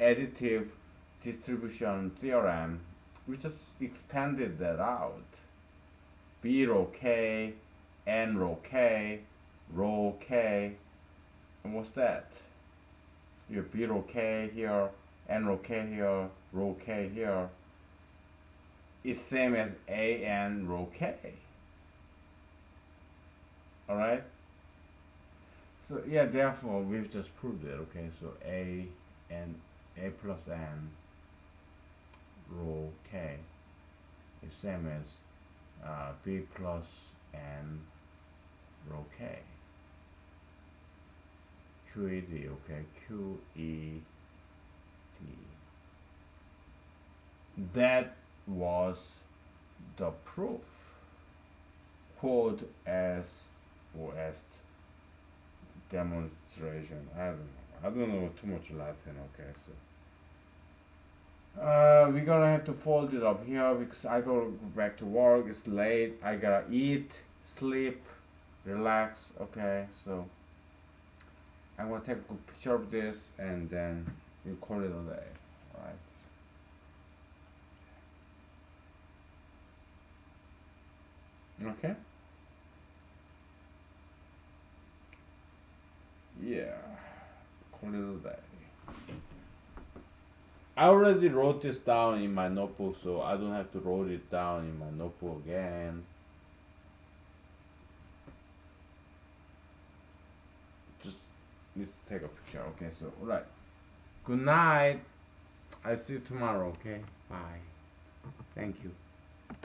additive distribution theorem. We just expanded that out. B rho k, n rho k, rho k, and what's that? You have b rho k here, n rho k here, rho k here. It's same as a n rho k. Alright? So yeah, therefore we've just proved it. Okay, so a plus n rho k is same as b plus n rho k. QED, okay, QED. That was the proof. Quote as or as demonstration. I don't know too much Latin. Okay, so we're gonna have to fold it up here because I gotta go back to work. It's late. I gotta eat, sleep, relax. Okay, so I'm gonna take a good picture of this and then we call it a day. Alright. Okay. Yeah. Call it a day. I already wrote this down in my notebook, so I don't have to write it down in my notebook again. Just need to take a picture. Okay, so alright. Good night. I see you tomorrow. Okay. Bye. Thank you.